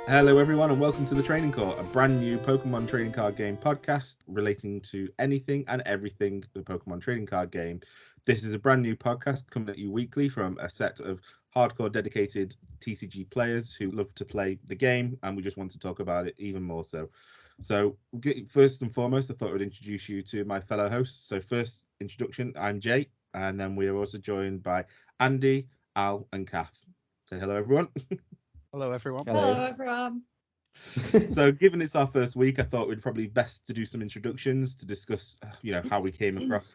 Hello everyone and welcome to the Training Court, a brand new Pokemon trading card game podcast relating to anything and everything the Pokemon trading card game. This is a brand new podcast coming at you weekly from a set of hardcore dedicated TCG players who love to play the game, and we just want to talk about it even more so. So first and foremost, I thought I would introduce you to my fellow hosts. So first introduction, I'm Jay, and then we are also joined by Andy, Al and Kath. Say hello everyone. Hello, everyone. Hello, everyone. So, given it's our first week, I thought we'd probably best to do some introductions to discuss, how we came across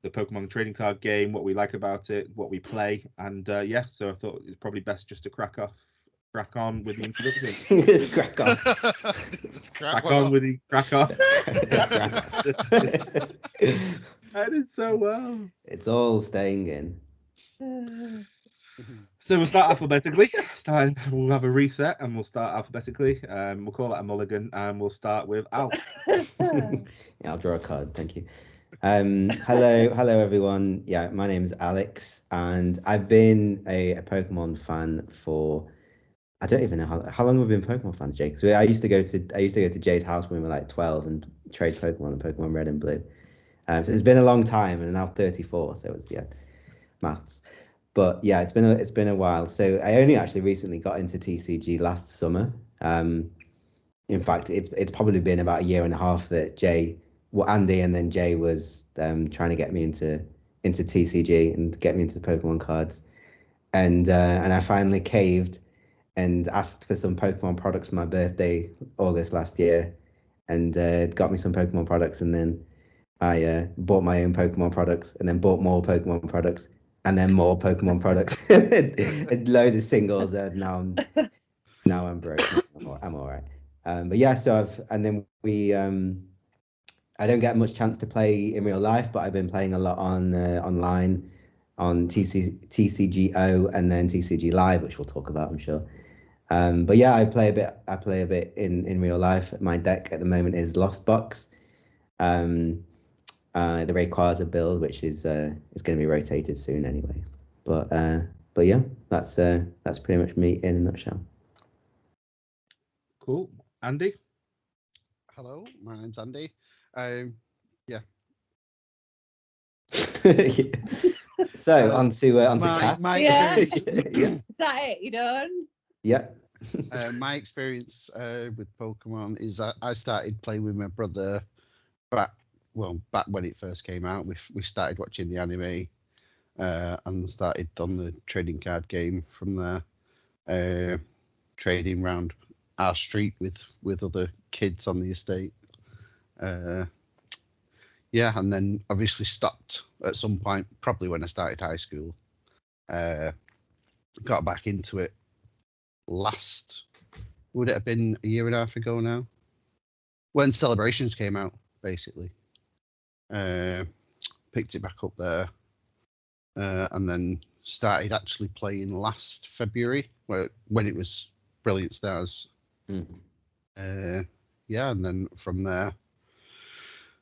the Pokemon trading card game, what we like about it, what we play, and so I thought it's probably best just to crack on with the introduction. Just crack on. Crack on. I did so well. It's all staying in. So we'll start alphabetically. We'll have a reset and we'll start alphabetically. We'll call that a mulligan and we'll start with Al. Yeah, I'll draw a card. Thank you. Hello everyone. Yeah, my name is Alex, and I've been a Pokemon fan for, I don't even know how long have we been Pokemon fans, Jake? So I used to go to Jay's house when we were like 12 and trade Pokemon and Pokemon Red and Blue. So it's been a long time, and I'm now 34. So it's maths. But yeah, it's been a while. So I only actually recently got into TCG last summer. In fact, it's probably been about a year and a half that Andy and then Jay was trying to get me into TCG and get me into the Pokemon cards, and I finally caved and asked for some Pokemon products for my birthday, August last year, and got me some Pokemon products, and then I bought my own Pokemon products, and then bought more Pokemon products, and then more Pokemon products, and loads of singles. And now I'm broke. I'm all right. But yeah, so I don't get much chance to play in real life, but I've been playing a lot on online on TCGO and then TCG Live, which we'll talk about, I'm sure. But yeah, I play a bit in real life. My deck at the moment is Lost Box. The Rayquaza build, which is going to be rotated soon anyway. But yeah, that's pretty much me in a nutshell. Cool. Andy? Hello, my name's Andy. Yeah. So on to Kath. Yeah. Yeah. Is that it? You done? Yeah. My experience with Pokemon is I started playing with my brother back when it first came out. We started watching the anime and started on the trading card game from there, trading around our street with other kids on the estate. And then obviously stopped at some point, probably when I started high school. Got back into it would it have been a year and a half ago now? When Celebrations came out, basically. Picked it back up there, and then started actually playing last February, when it was Brilliant Stars. Mm-hmm. And then from there,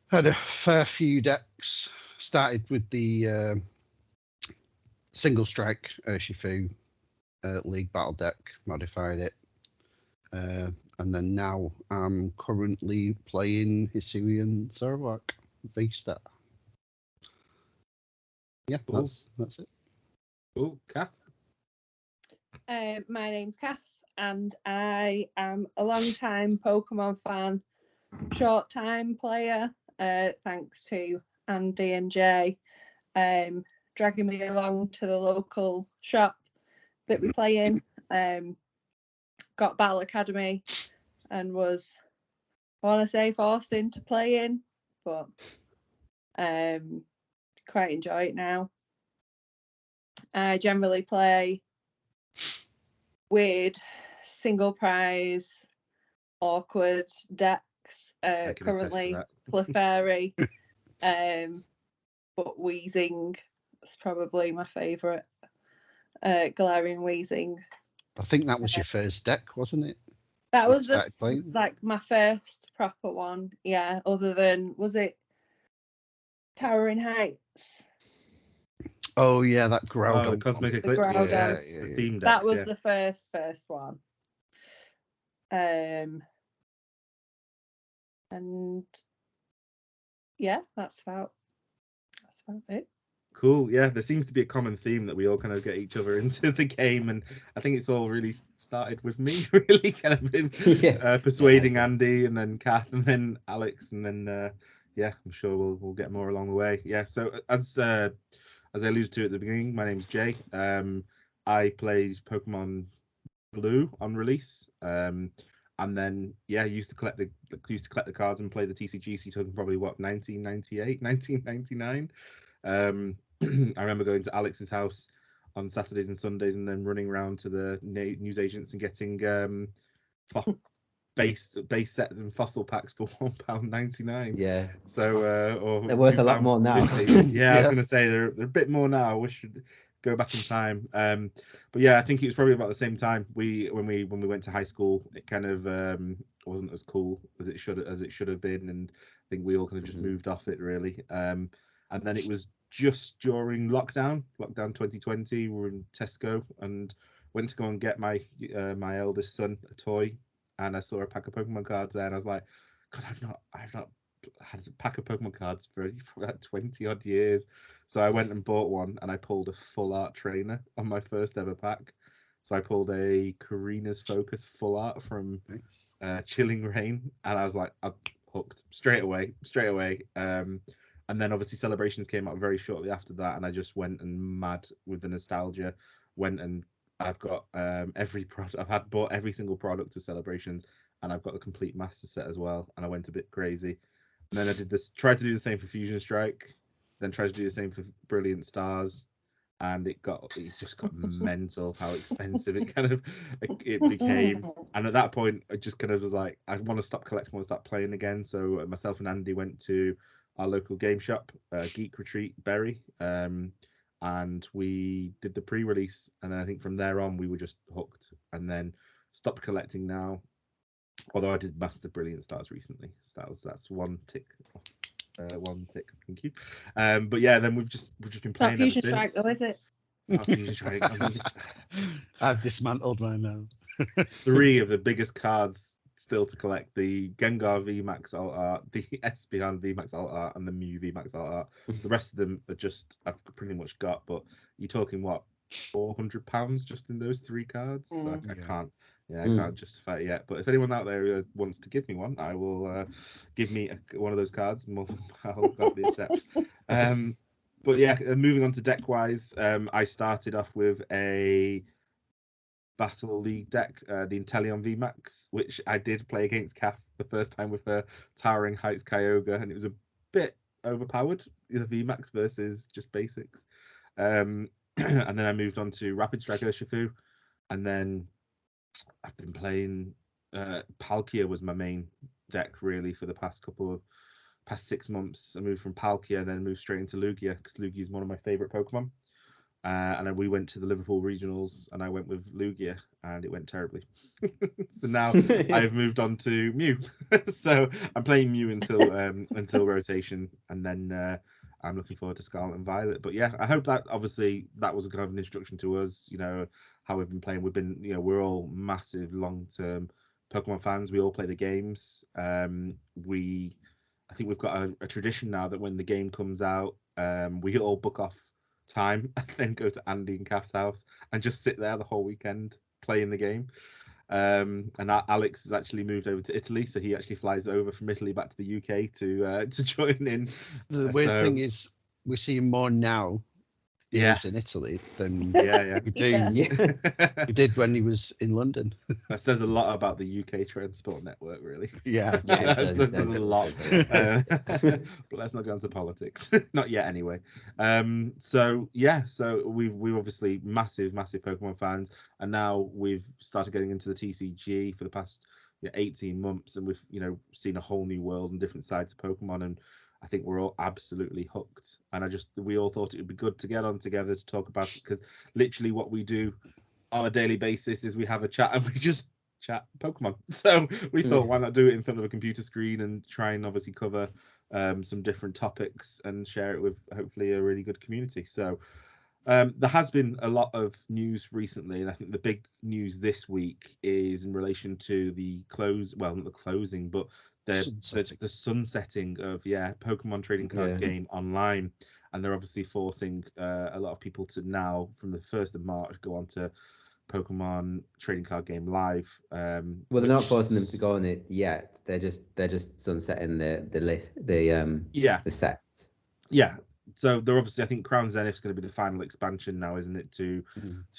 had a fair few decks. Started with the Single Strike Urshifu League Battle deck, modified it, and then now I'm currently playing Hisuian Sarawak V-Star. Yeah, Cool. that's it. Cool. Kath? My name's Kath, and I am a long-time Pokemon fan, short-time player, thanks to Andy and Jay dragging me along to the local shop that we play in. Got Battle Academy and was, I want to say, forced into playing, but quite enjoy it now. I generally play weird single prize awkward decks, currently Clefairy, but Weezing is probably my favourite. Galarian Weezing. I think that was your first deck, wasn't it? That was my first proper one, yeah, other than, was it Towering Heights? Oh yeah, that Groudon. The Cosmic Eclipse. Groudon. The theme decks, that was the first one. And yeah, that's about it. Cool. Yeah, there seems to be a common theme that we all kind of get each other into the game, and I think it's all really started with me, really kind of been persuading Andy, and then Kath, and then Alex, and then yeah, I'm sure we'll get more along the way. Yeah. So as I alluded to at the beginning, my name's Jay. I played Pokemon Blue on release. And then used to collect the cards and play the TCG. So you're talking probably 1998, 1999. I remember going to Alex's house on Saturdays and Sundays, and then running around to the news agents and getting base sets and fossil packs for £1.99. Yeah. So or they're worth a lot more now. Yeah, I was gonna say they're a bit more now. I wish we'd go back in time. But yeah, I think it was probably about the same time when we went to high school. It kind of wasn't as cool as it should have been, and I think we all kind of just moved off it really. And then it was just during lockdown 2020. We were in Tesco and went to go and get my eldest son a toy, and I saw a pack of Pokemon cards there, and I was like, God, I've not had a pack of Pokemon cards for like 20 odd years. So I went and bought one, and I pulled a full art trainer on my first ever pack. So I pulled a Karina's Focus full art from Chilling Reign, and I was like, I'm hooked straight away. And then obviously Celebrations came out very shortly after that, and I just went and mad with the nostalgia. I've got every product. I've bought every single product of Celebrations, and I've got the complete master set as well. And I went a bit crazy. And then I tried to do the same for Fusion Strike, then tried to do the same for Brilliant Stars, and it just got mental how expensive it became. And at that point, I just kind of was like, I want to stop collecting, I want to start playing again. So myself and Andy went to our local game shop, Geek Retreat Berry, and we did the pre-release, and then I think from there on we were just hooked, and then stopped collecting now. Although I did master Brilliant Stars recently, so that's one tick. Thank you. But yeah, then we've just been playing. Not Fusion Strike though, is it? Not Fusion Strike. I've dismantled mine now. 3 of the biggest cards still to collect: the Gengar VMAX Alt Art, the Espeon VMAX Alt Art, and the Mew VMAX Alt Art. The rest of them are just I've pretty much got, but you're talking what, £400 just in those 3 cards? So I can't. Yeah, I can't justify it yet. But if anyone out there wants to give me one, I will give me one of those cards, and I'll gladly accept. But yeah, moving on to deck wise, I started off with a Battle League deck, the Inteleon VMAX, which I did play against Kath the first time with her Towering Heights Kyogre, and it was a bit overpowered, the VMAX versus just basics. And then I moved on to Rapid Strike Urshifu, and then I've been playing Palkia was my main deck really for the past 6 months. I moved from Palkia and then moved straight into Lugia, because Lugia is one of my favorite Pokemon. And then we went to the Liverpool regionals, and I went with Lugia, and it went terribly. So now I've moved on to Mew. So I'm playing Mew until rotation, and then I'm looking forward to Scarlet and Violet. But yeah, I hope that obviously that was a kind of an introduction to us, how we've been playing. We've been, we're all massive long-term Pokemon fans. We all play the games. I think we've got a tradition now that when the game comes out, we all book off time and then go to Andy and Kath's house and just sit there the whole weekend playing the game. And Alex has actually moved over to Italy, so he actually flies over from Italy back to the UK to join in. The weird thing is, we see him more now. He lives in Italy than he did when he was in London. That says a lot about the UK transport network, really. Yeah, that says a lot. But let's not go into politics. Not yet, anyway. So we've obviously massive Pokemon fans, and now we've started getting into the TCG for the past 18 months, and we've seen a whole new world and different sides of Pokemon, and I think we're all absolutely hooked. And we all thought it would be good to get on together to talk about it, because literally what we do on a daily basis is we have a chat and we just chat Pokemon. So we thought, why not do it in front of a computer screen and try and obviously cover some different topics and share it with hopefully a really good community. So There has been a lot of news recently, and I think the big news this week is in relation to the not the closing, but the sunsetting of Pokemon trading card game online, and they're obviously forcing a lot of people to now from the 1st of March go on to Pokemon trading card game live. Well, they're not forcing them to go on it yet. They're just sunsetting the list, the set. Yeah. So they're obviously, I think Crown Zenith is going to be the final expansion now, isn't it, to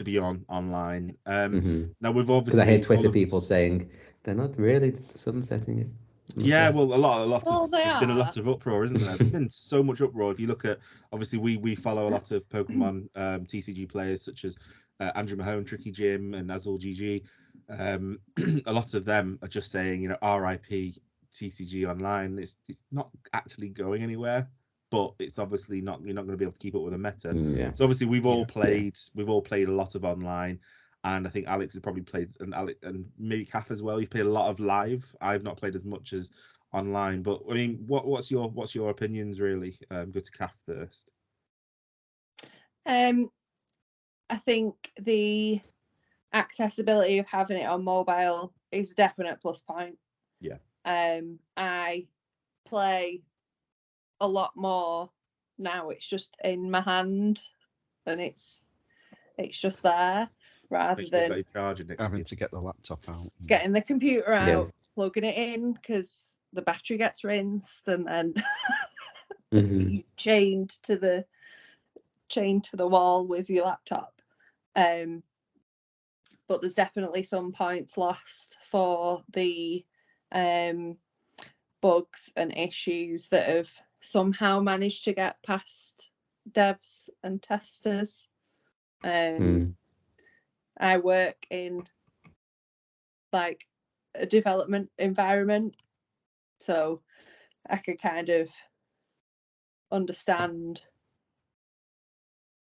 be online. Now we've obviously, because I hear Twitter people saying they're not really sunsetting it. Yeah, well, there's been a lot of uproar, isn't there? There's been so much uproar. If you look at, obviously, we follow a lot of Pokemon TCG players such as Andrew Mahone, Tricky Jim, and Azul GG. A lot of them are just saying, RIP TCG online. It's not actually going anywhere, but it's obviously you're not going to be able to keep up with the meta. So obviously we've all played a lot of online. And I think Alex has probably played, and maybe Kath as well. You've played a lot of live. I've not played as much as online, but I mean, what's your opinions really? Go to Kath first. I think the accessibility of having it on mobile is a definite plus point. Yeah. I play a lot more now. It's just in my hand, and it's just there. Rather than having to get the laptop out, getting the computer out, plugging it in because the battery gets rinsed, and then chained to the wall with your laptop. But there's definitely some points lost for the bugs and issues that have somehow managed to get past devs and testers. I work in like a development environment, so I can kind of understand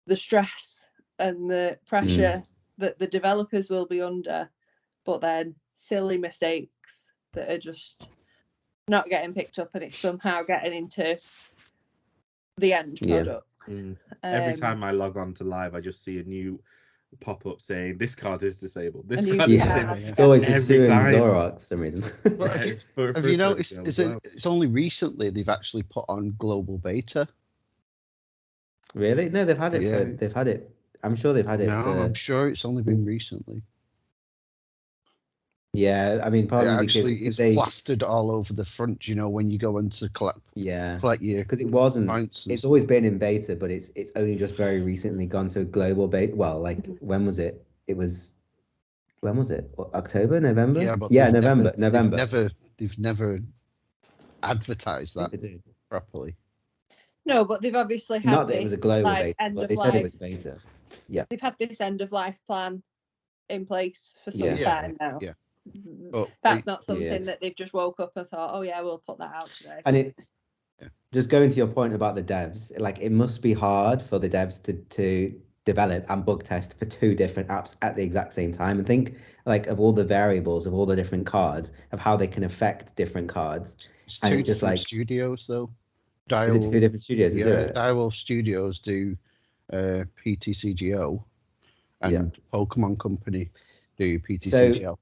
the stress and the pressure that the developers will be under, but then silly mistakes that are just not getting picked up and it's somehow getting into the end product. Every time I log on to live, I just see a new pop-up saying this card is disabled. This card is disabled. It's always just doing Zoroark for some reason. Have you noticed? It's only recently they've actually put on global beta. Really? No, they've had it. They've had it. I'm sure they've had it. No, I'm sure it's only been recently. Yeah, I mean, probably because it's plastered all over the front. When you go in to collect your, because it wasn't. It's always been in beta, but it's only just very recently gone to global beta. Well, like when was it? When was it? October, November? Yeah, but November. They've never advertised that properly. No, but they've obviously had not that it was a global beta, but they said it was beta. Yeah, they've had this end of life plan in place for some time now. Yeah. But that's not something that they've just woke up and thought, oh yeah, we'll put that out today. And just going to your point about the devs, like it must be hard for the devs to develop and bug test for 2 different apps at the exact same time, and think like of all the variables of all the different cards of how they can affect different cards. It's 2 different studios though. Is it 2 different studios? Yeah, Direwolf Studios do PTCGO, and Pokemon Company do PTCGO.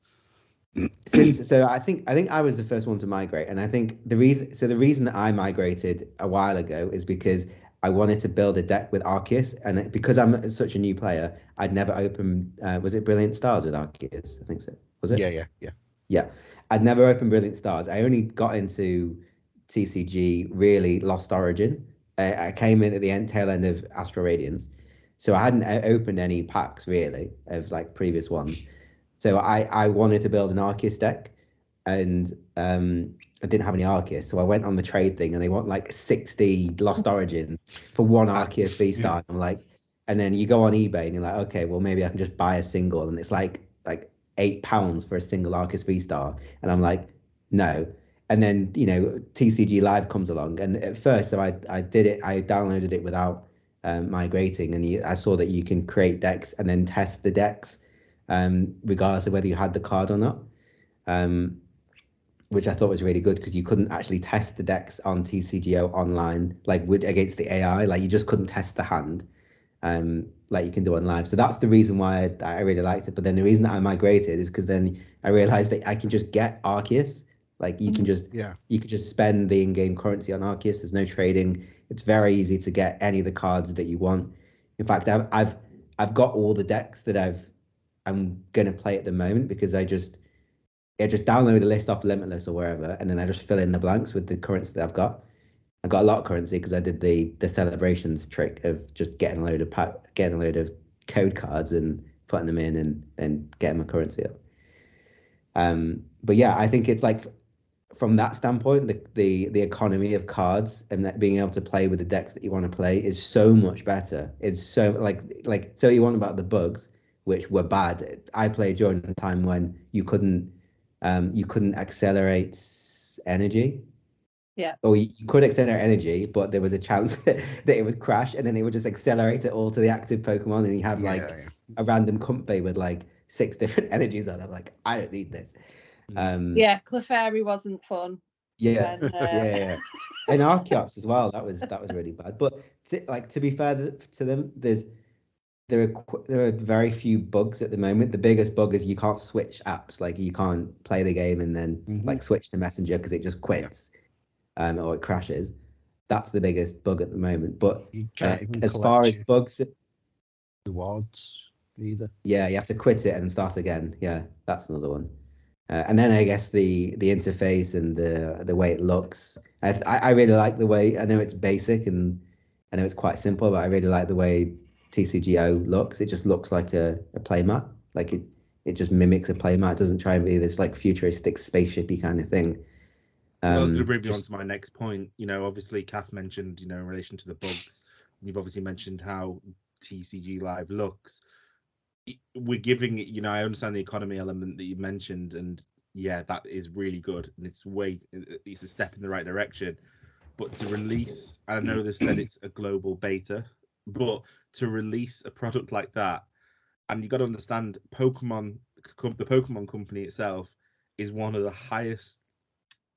So I think I was the first one to migrate, and I think the reason that I migrated a while ago is because I wanted to build a deck with Arceus, and because I'm such a new player, I'd never opened. Was it Brilliant Stars with Arceus? I think so. Was it? Yeah. I'd never opened Brilliant Stars. I only got into TCG really Lost Origin. I came in at the tail end of Astral Radiance, so I hadn't opened any packs really of like previous ones. So I wanted to build an Arceus deck, and I didn't have any Arceus, so I went on the trade thing, and they want like 60 Lost Origin for one Arceus V-Star. I'm like, and then you go on eBay and you're like, okay, well maybe I can just buy a single, and it's like £8 for a single Arceus V-Star, and I'm like, no. And then TCG Live comes along, and at first, so I did it. I downloaded it without migrating, and I saw that you can create decks and then test the decks. Regardless of whether you had the card or not, which I thought was really good because you couldn't actually test the decks on TCGO online, like against the AI, like you just couldn't test the hand. like you can do on live. So that's the reason why I really liked it. But then the reason that I migrated is because then I realized that I can just get Arceus. Like you can just spend the in-game currency on Arceus. There's no trading. It's very easy to get any of the cards that you want. In fact, I've got all the decks that I'm gonna play at the moment because I just download a list off Limitless or wherever, and then I just fill in the blanks with the currency that I've got. I got a lot of currency because I did the celebrations trick of just getting a load of code cards and putting them in and then getting my currency up. But yeah, I think it's like from that standpoint, the economy of cards and that being able to play with the decks that you want to play is so much better. It's so like so you want about the bugs, which were bad. I played during the time when you couldn't accelerate energy. Yeah. Or you could accelerate energy, but there was a chance that it would crash, and then it would just accelerate it all to the active Pokemon, and you have a random Comfey with like 6 different energies on. I'm like, I don't need this. Yeah, Clefairy wasn't fun. Yeah, when, yeah. And Archeops as well. That was really bad. But to be fair to them, there are very few bugs at the moment. The biggest bug is you can't switch apps. Like you can't play the game and then like switch to Messenger because it just quits. Or it crashes. That's the biggest bug at the moment. But you can't even as far as bugs, rewards either. Yeah, you have to quit it and start again. Yeah, that's another one. And then I guess the interface and the way it looks. I really like the way. I know it's basic and I know it's quite simple, but I really like the way TCGO looks. It just looks like a playmat. Like it just mimics a playmat. It doesn't try and be this like futuristic spaceshipy kind of thing. Well, that was going to bring me on to my next point. Obviously, Kath mentioned, in relation to the bugs. You've obviously mentioned how TCG Live looks. We're giving it, I understand the economy element that you mentioned, and yeah, that is really good, and it's a step in the right direction. But to release, I know they've said it's a global beta, but to release a product like that, and you got to understand, the Pokemon company itself is one of the highest.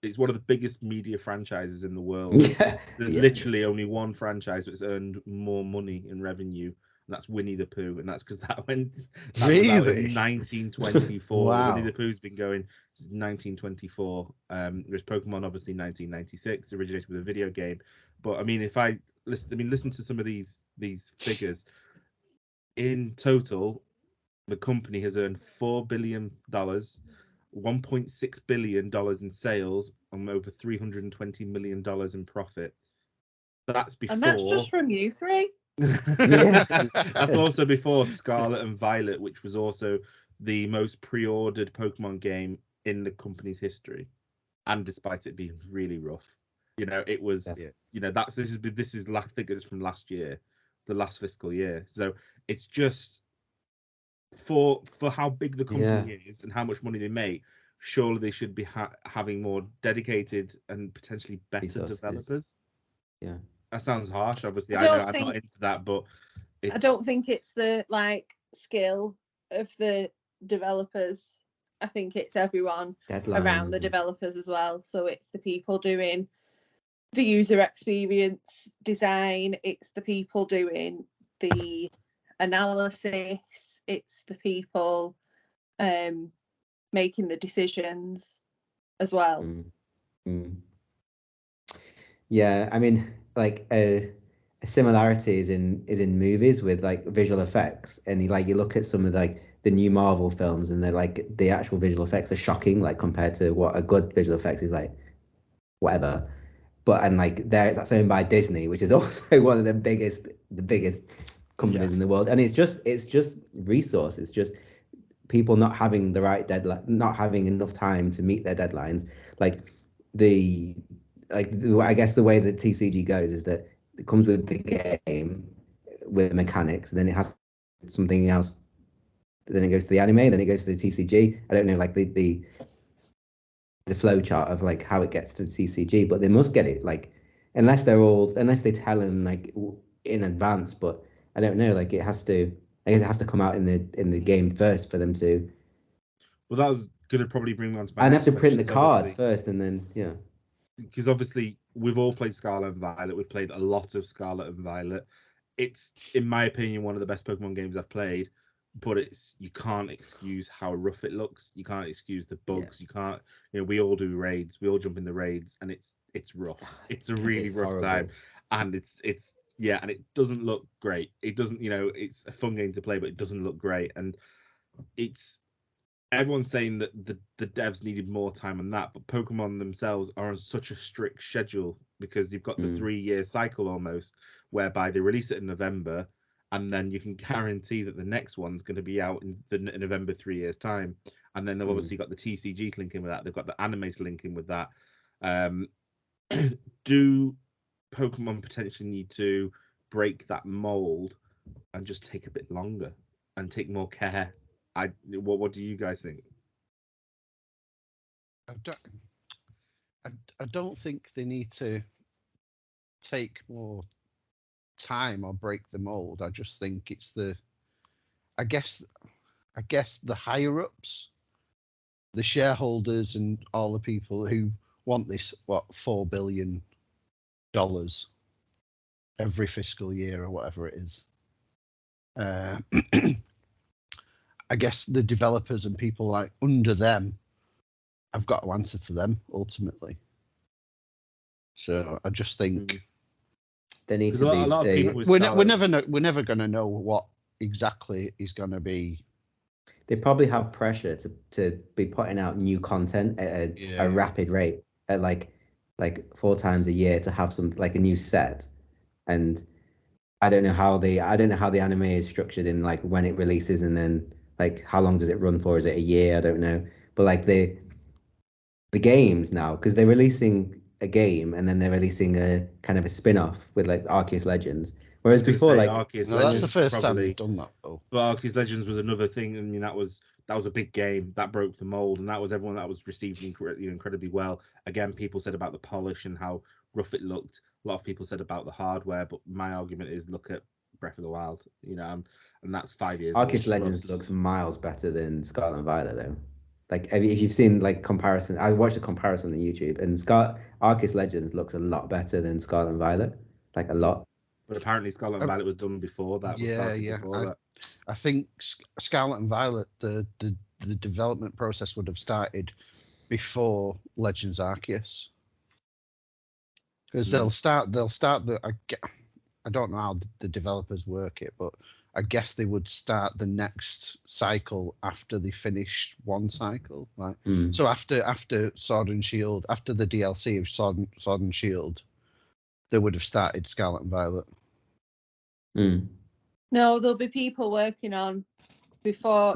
It's one of the biggest media franchises in the world. Yeah, There's literally only one franchise that's earned more money in revenue, and that's Winnie the Pooh, and that's because that was out in 1924. Wow. Winnie the Pooh's been going since 1924. Whereas Pokemon obviously 1996 originated with a video game. But I mean, if I listen to some of these figures. In total, the company has earned $4 billion. $1.6 billion in sales and over $320 million in profit. That's before. And that's just from you three. That's also before Scarlet and Violet, which was also the most pre-ordered Pokemon game in the company's history, and despite it being really rough, it was. This is last figures from last year, the last fiscal year. So it's just. For how big the company is and how much money they make, surely they should be having more dedicated and potentially better developers. Yeah, that sounds harsh. Obviously, I know I'm not into that, but I don't think it's the skill of the developers. I think it's everyone around the developers as well. So it's the people doing the user experience design. It's the people doing the analysis. It's the people making the decisions as well. Yeah, I mean, like a similarity is in movies with like visual effects, and you look at some of like the new Marvel films, and they're like the actual visual effects are shocking, like compared to what a good visual effects is like, whatever. But and like that's owned by Disney, which is also one of the biggest companies in the world, and it's just resource. It's just people not having the right deadline, not having enough time to meet their deadlines. I guess the way that TCG goes is that it comes with the game with mechanics, and then it has something else. Then it goes to the anime, then it goes to the TCG. I don't know, like the flow chart of like how it gets to the TCG, but they must get it unless they tell them like in advance. But I don't know, like I guess it has to come out in the game first for them to. Well, that was going to probably bring me on to my. And have to print the cards first, and then because obviously we've all played Scarlet and Violet. We've played a lot of Scarlet and Violet. it's, in my opinion, one of the best Pokemon games I've played. But you can't excuse how rough it looks. You can't excuse the bugs. You can't, we all do raids. We all jump in the raids, and it's rough. It's a really rough horrible time, and it's and it doesn't look great. It doesn't, it's a fun game to play, but it doesn't look great. And everyone's saying that the devs needed more time on that, but Pokemon themselves are on such a strict schedule because you've got the 3-year cycle almost, whereby they release it in November. And then you can guarantee that the next one's going to be out in November 3 years' time. And then they've obviously got the TCG to link in with that. They've got the anime to link in with that. Do Pokemon potentially need to break that mold and just take a bit longer and take more care? What do you guys think? I don't think they need to take more time or break the mold. I just think it's I guess the higher ups, the shareholders, and all the people who want this $4 billion every fiscal year or whatever it is. I guess the developers and people like under them have got to answer to them ultimately. So I just think. They need to be. A lot of people we're never going to know what exactly is going to be. They probably have pressure to be putting out new content at a rapid rate at like 4 times a year to have some like a new set. And I don't know how the anime is structured in like when it releases and then like how long does it run for? Is it a year? I don't know. But like the games now, because they're releasing a game and then they're releasing a kind of a spin-off with like Arceus Legends, whereas before that's the first time they've done that though. But Arceus Legends was another thing. I mean, that was a big game that broke the mold, and that was everyone that was received incredibly well. Again, people said about the polish and how rough it looked. A lot of people said about the hardware, but my argument is look at Breath of the Wild, and that's 5 years. Arceus Legends looks miles better than Scarlet and Violet though. Like if you've seen like comparison, I watched a comparison on YouTube, and Arceus Legends looks a lot better than Scarlet and Violet, like a lot. But apparently Scarlet and Violet was done before that. I think Scarlet and Violet, the development process would have started before Legends Arceus, because they'll start I don't know how the developers work it, but I guess they would start the next cycle after they finished one cycle. Right? So after Sword and Shield, after the DLC of Sword and Shield, they would have started Scarlet and Violet. No, there'll be people working on before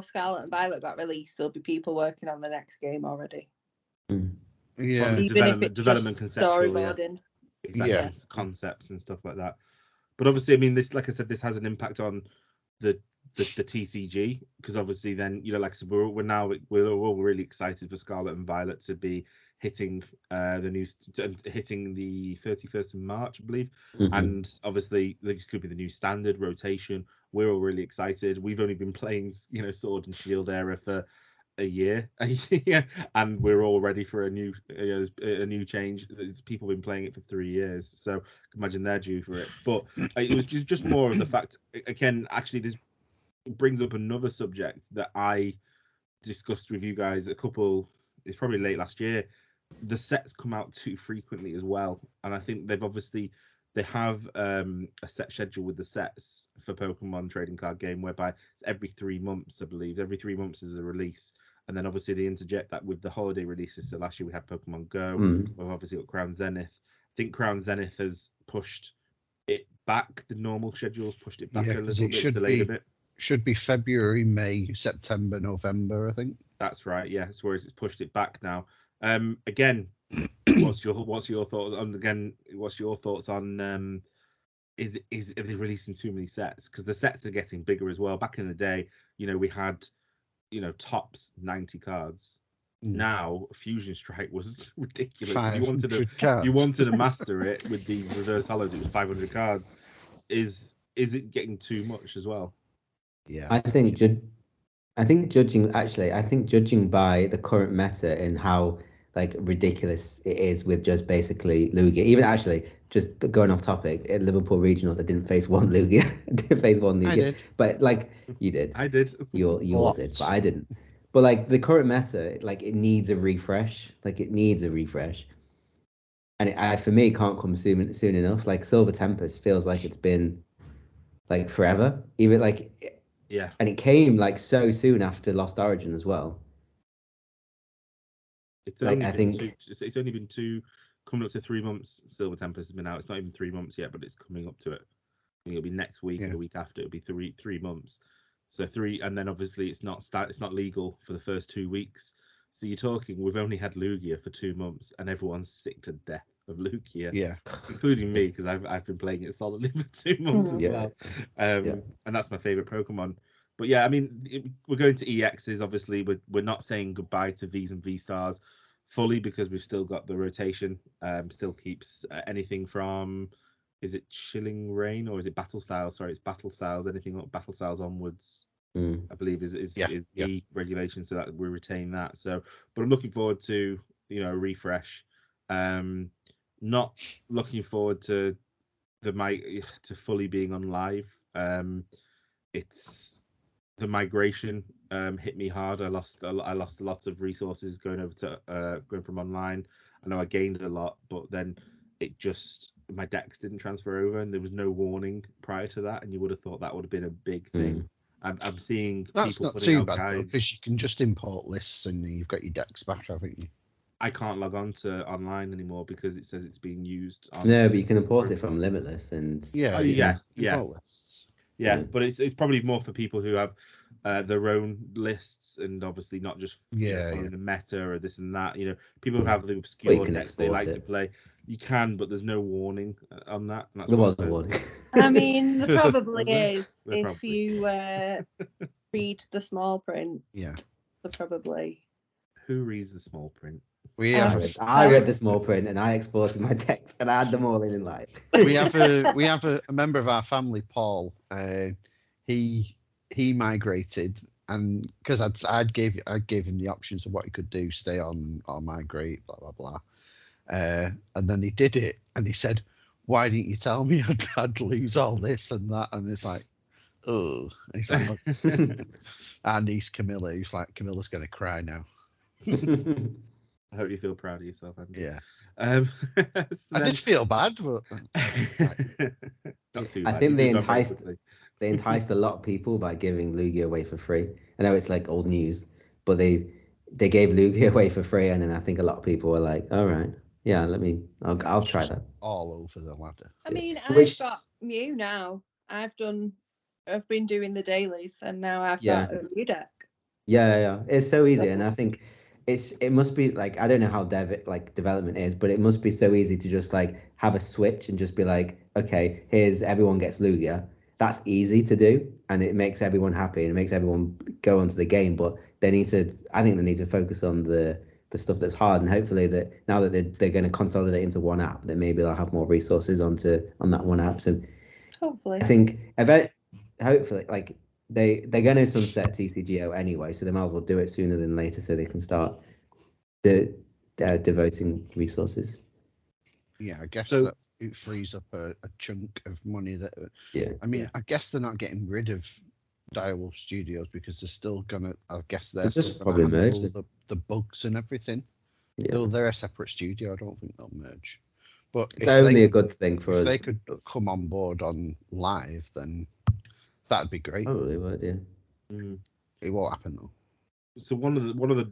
Scarlet and Violet got released. There'll be people working on the next game already. Yeah, even if it's development conceptual, storyboarding. Exactly, concepts and stuff like that. But obviously, I mean, this, like I said, this has an impact on the TCG, because obviously, then like I said, we're all really excited for Scarlet and Violet to be hitting hitting the 31st of March, I believe, and obviously this could be the new standard rotation. We're all really excited. We've only been playing, Sword and Shield era for a year, and we're all ready for a new change. People have been playing it for 3 years, so imagine they're due for it. But it was just more of the fact, again, actually this brings up another subject that I discussed with you guys it's probably late last year. The sets come out too frequently as well, and I think they have a set schedule with the sets for Pokemon trading card game, whereby it's every 3 months, I believe. Every 3 months is a release. And then obviously they interject that with the holiday releases. So last year we had Pokemon Go. We've obviously got Crown Zenith. I think Crown Zenith has pushed it back. The normal schedule's pushed it back a little bit, delayed a bit. Should be February, May, September, November, I think. That's right, yes. Whereas it's pushed it back now. Again, what's your thoughts on are they releasing too many sets? Because the sets are getting bigger as well. Back in the day, we had tops 90 cards. Now Fusion Strike was ridiculous. If you wanted to master it with the reverse hollows, it was 500 cards. Is it getting too much as well? Yeah, I think judging by the current meta and how like ridiculous it is with just basically Lugia. Even actually just going off topic, at Liverpool regionals, I didn't face one Lugia. I didn't face one Lugia. I did. But like you did. I did. You all did, but I didn't. But like the current meta, like it needs a refresh. Like it needs a refresh. And for me, it can't come soon enough. Like Silver Tempest feels like it's been like forever. Even like Yeah. And it came like so soon after Lost Origin as well. It's Like, only I been think- it's only been coming up to 3 months. Silver Tempest has been out. It's not even 3 months yet, but it's coming up to it. I think it'll be next week or the week after. It'll be three months. So 3, and then obviously it's not legal for the first 2 weeks. So you're talking, we've only had Lugia for 2 months, and everyone's sick to death of Lugia. Yeah. Including me, because I've been playing it solidly for 2 months as well. And that's my favorite Pokemon. But yeah, I mean, we're going to EXs. Obviously, we're not saying goodbye to Vs and V stars fully because we've still got the rotation. Still keeps anything from, is it Chilling Rain or is it Battle Styles? Sorry, it's Battle Styles. Anything up Battle Styles onwards, I believe is the regulation, so that we retain that. So, but I'm looking forward to a refresh. Not looking forward to to fully being on live. It's the migration hit me hard. I lost a lot of resources going over to going from online. I know I gained a lot, but then my decks didn't transfer over, and there was no warning prior to that. And you would have thought that would have been a big thing. I'm seeing That's people not putting too out bad though, guides. because you can just import lists and you've got your decks back, haven't you? I can't log on to online anymore because it says it's being used. No, but you can import it from Limitless and import lists. Yeah, but it's probably more for people who have their own lists and obviously not just following the meta or this and that. People who have the obscure decks they like to play. You can, but there's no warning on that. And that's there was a warning. I mean, there probably there? is if you read the small print. Yeah. There probably. Who reads the small print? I read the small print and I exported my decks and I had them all in live. we have a member of our family, Paul. He migrated, and because I gave him the options of what he could do, stay on or migrate, blah blah blah. And then he did it, and he said, "Why didn't you tell me I'd lose all this and that?" And it's like, oh, he's like, our niece Camilla. He's like, Camilla's gonna cry now. I hope you feel proud of yourself, Andy. Yeah. So I did feel bad, but not too I bad. think they enticed a lot of people by giving Lugia away for free. I know it's like old news, but they gave Lugia away for free, and then I think a lot of people were like, "All right, yeah, I'll try that." All over the ladder. I mean, I've got Mew now. I've been doing the dailies, and now I've got a Mew deck. Yeah, it's so easy, and I think it must be like, I don't know how development is, but it must be so easy to just like have a switch and just be like, okay, here's everyone gets Lugia. That's easy to do, and it makes everyone happy and it makes everyone go onto the game. But I think they need to focus on the stuff that's hard, and hopefully that now that they're going to consolidate into one app, that maybe they'll have more resources on that one app. So hopefully, I think hopefully like they're going to sunset TCGO anyway, so they might as well do it sooner than later so they can start devoting resources. Yeah, I guess that it frees up a chunk of money that. I mean, I guess they're not getting rid of Direwolf Studios because they're still gonna. I guess they're still probably merge the bugs and everything. Yeah. They're a separate studio. I don't think they'll merge. But it's only a good thing for us. If they could come on board on live, then that'd be great. Probably would, yeah. It won't happen though. So one of the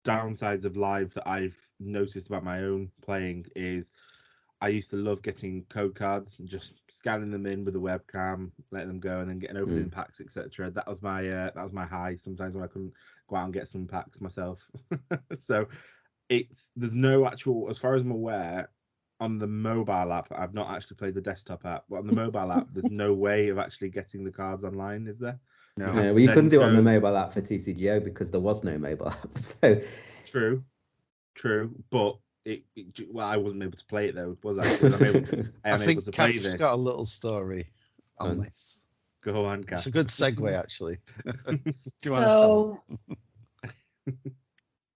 downsides of live that I've noticed about my own playing is I used to love getting code cards and just scanning them in with a webcam, letting them go, and then getting opening packs, etc. That was my high. Sometimes when I couldn't go out and get some packs myself. So there's no actual, as far as I'm aware, on the mobile app. I've not actually played the desktop app, but on the mobile app, there's no way of actually getting the cards online, is there? No. Yeah, well, you couldn't do it on the mobile app for TCGO because there was no mobile app. So true, but I wasn't able to play it though, was I? I am able to play this. Kath's got a little story on this. Go on, Kath. It's a good segue, actually. Do you want to tell?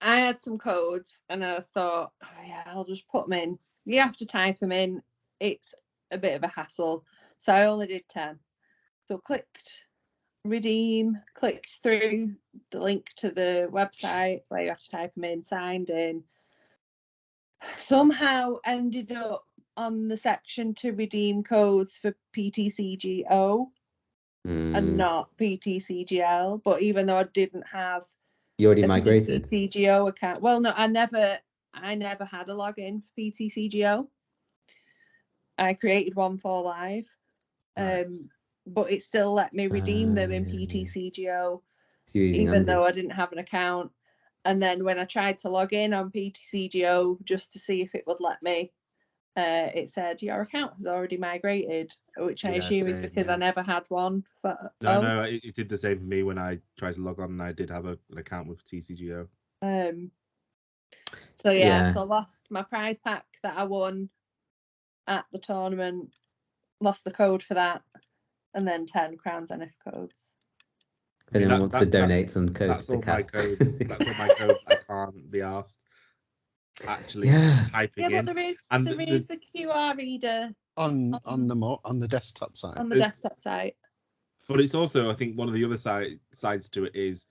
I had some codes, and I thought, oh yeah, I'll just put them in. You have to type them in it's a bit of a hassle. So I only did 10. So clicked redeem, clicked through the link to the website where you have to type them in, signed in. Somehow ended up on the section to redeem codes for PTCGO and not PTCGL. But even though I didn't have You already a migrated? PTCGO account, well, no, I never had a login for PTCGO. I created one for live, Right. but it still let me redeem them in Yeah. PTCGO, So you're using even though Andy's. I didn't have an account. And then when I tried to log in on PTCGO just to see if it would let me, it said your account has already migrated, which I Yeah, assume is same, because yeah. I never had one. But No, it did the same for me when I tried to log on, and I did have an account with TCGO. So Yeah. so I lost my prize pack that I won at the tournament, lost the code for that, and then 10 crowns NF codes. If anyone wants to donate some codes That's to all my Kath. codes. That's all my codes. I can't be asked actually Yeah. just typing Yeah, in. but there And is a QR reader on the desktop side. on the desktop site. But it's also, I think, one of the other sides to it is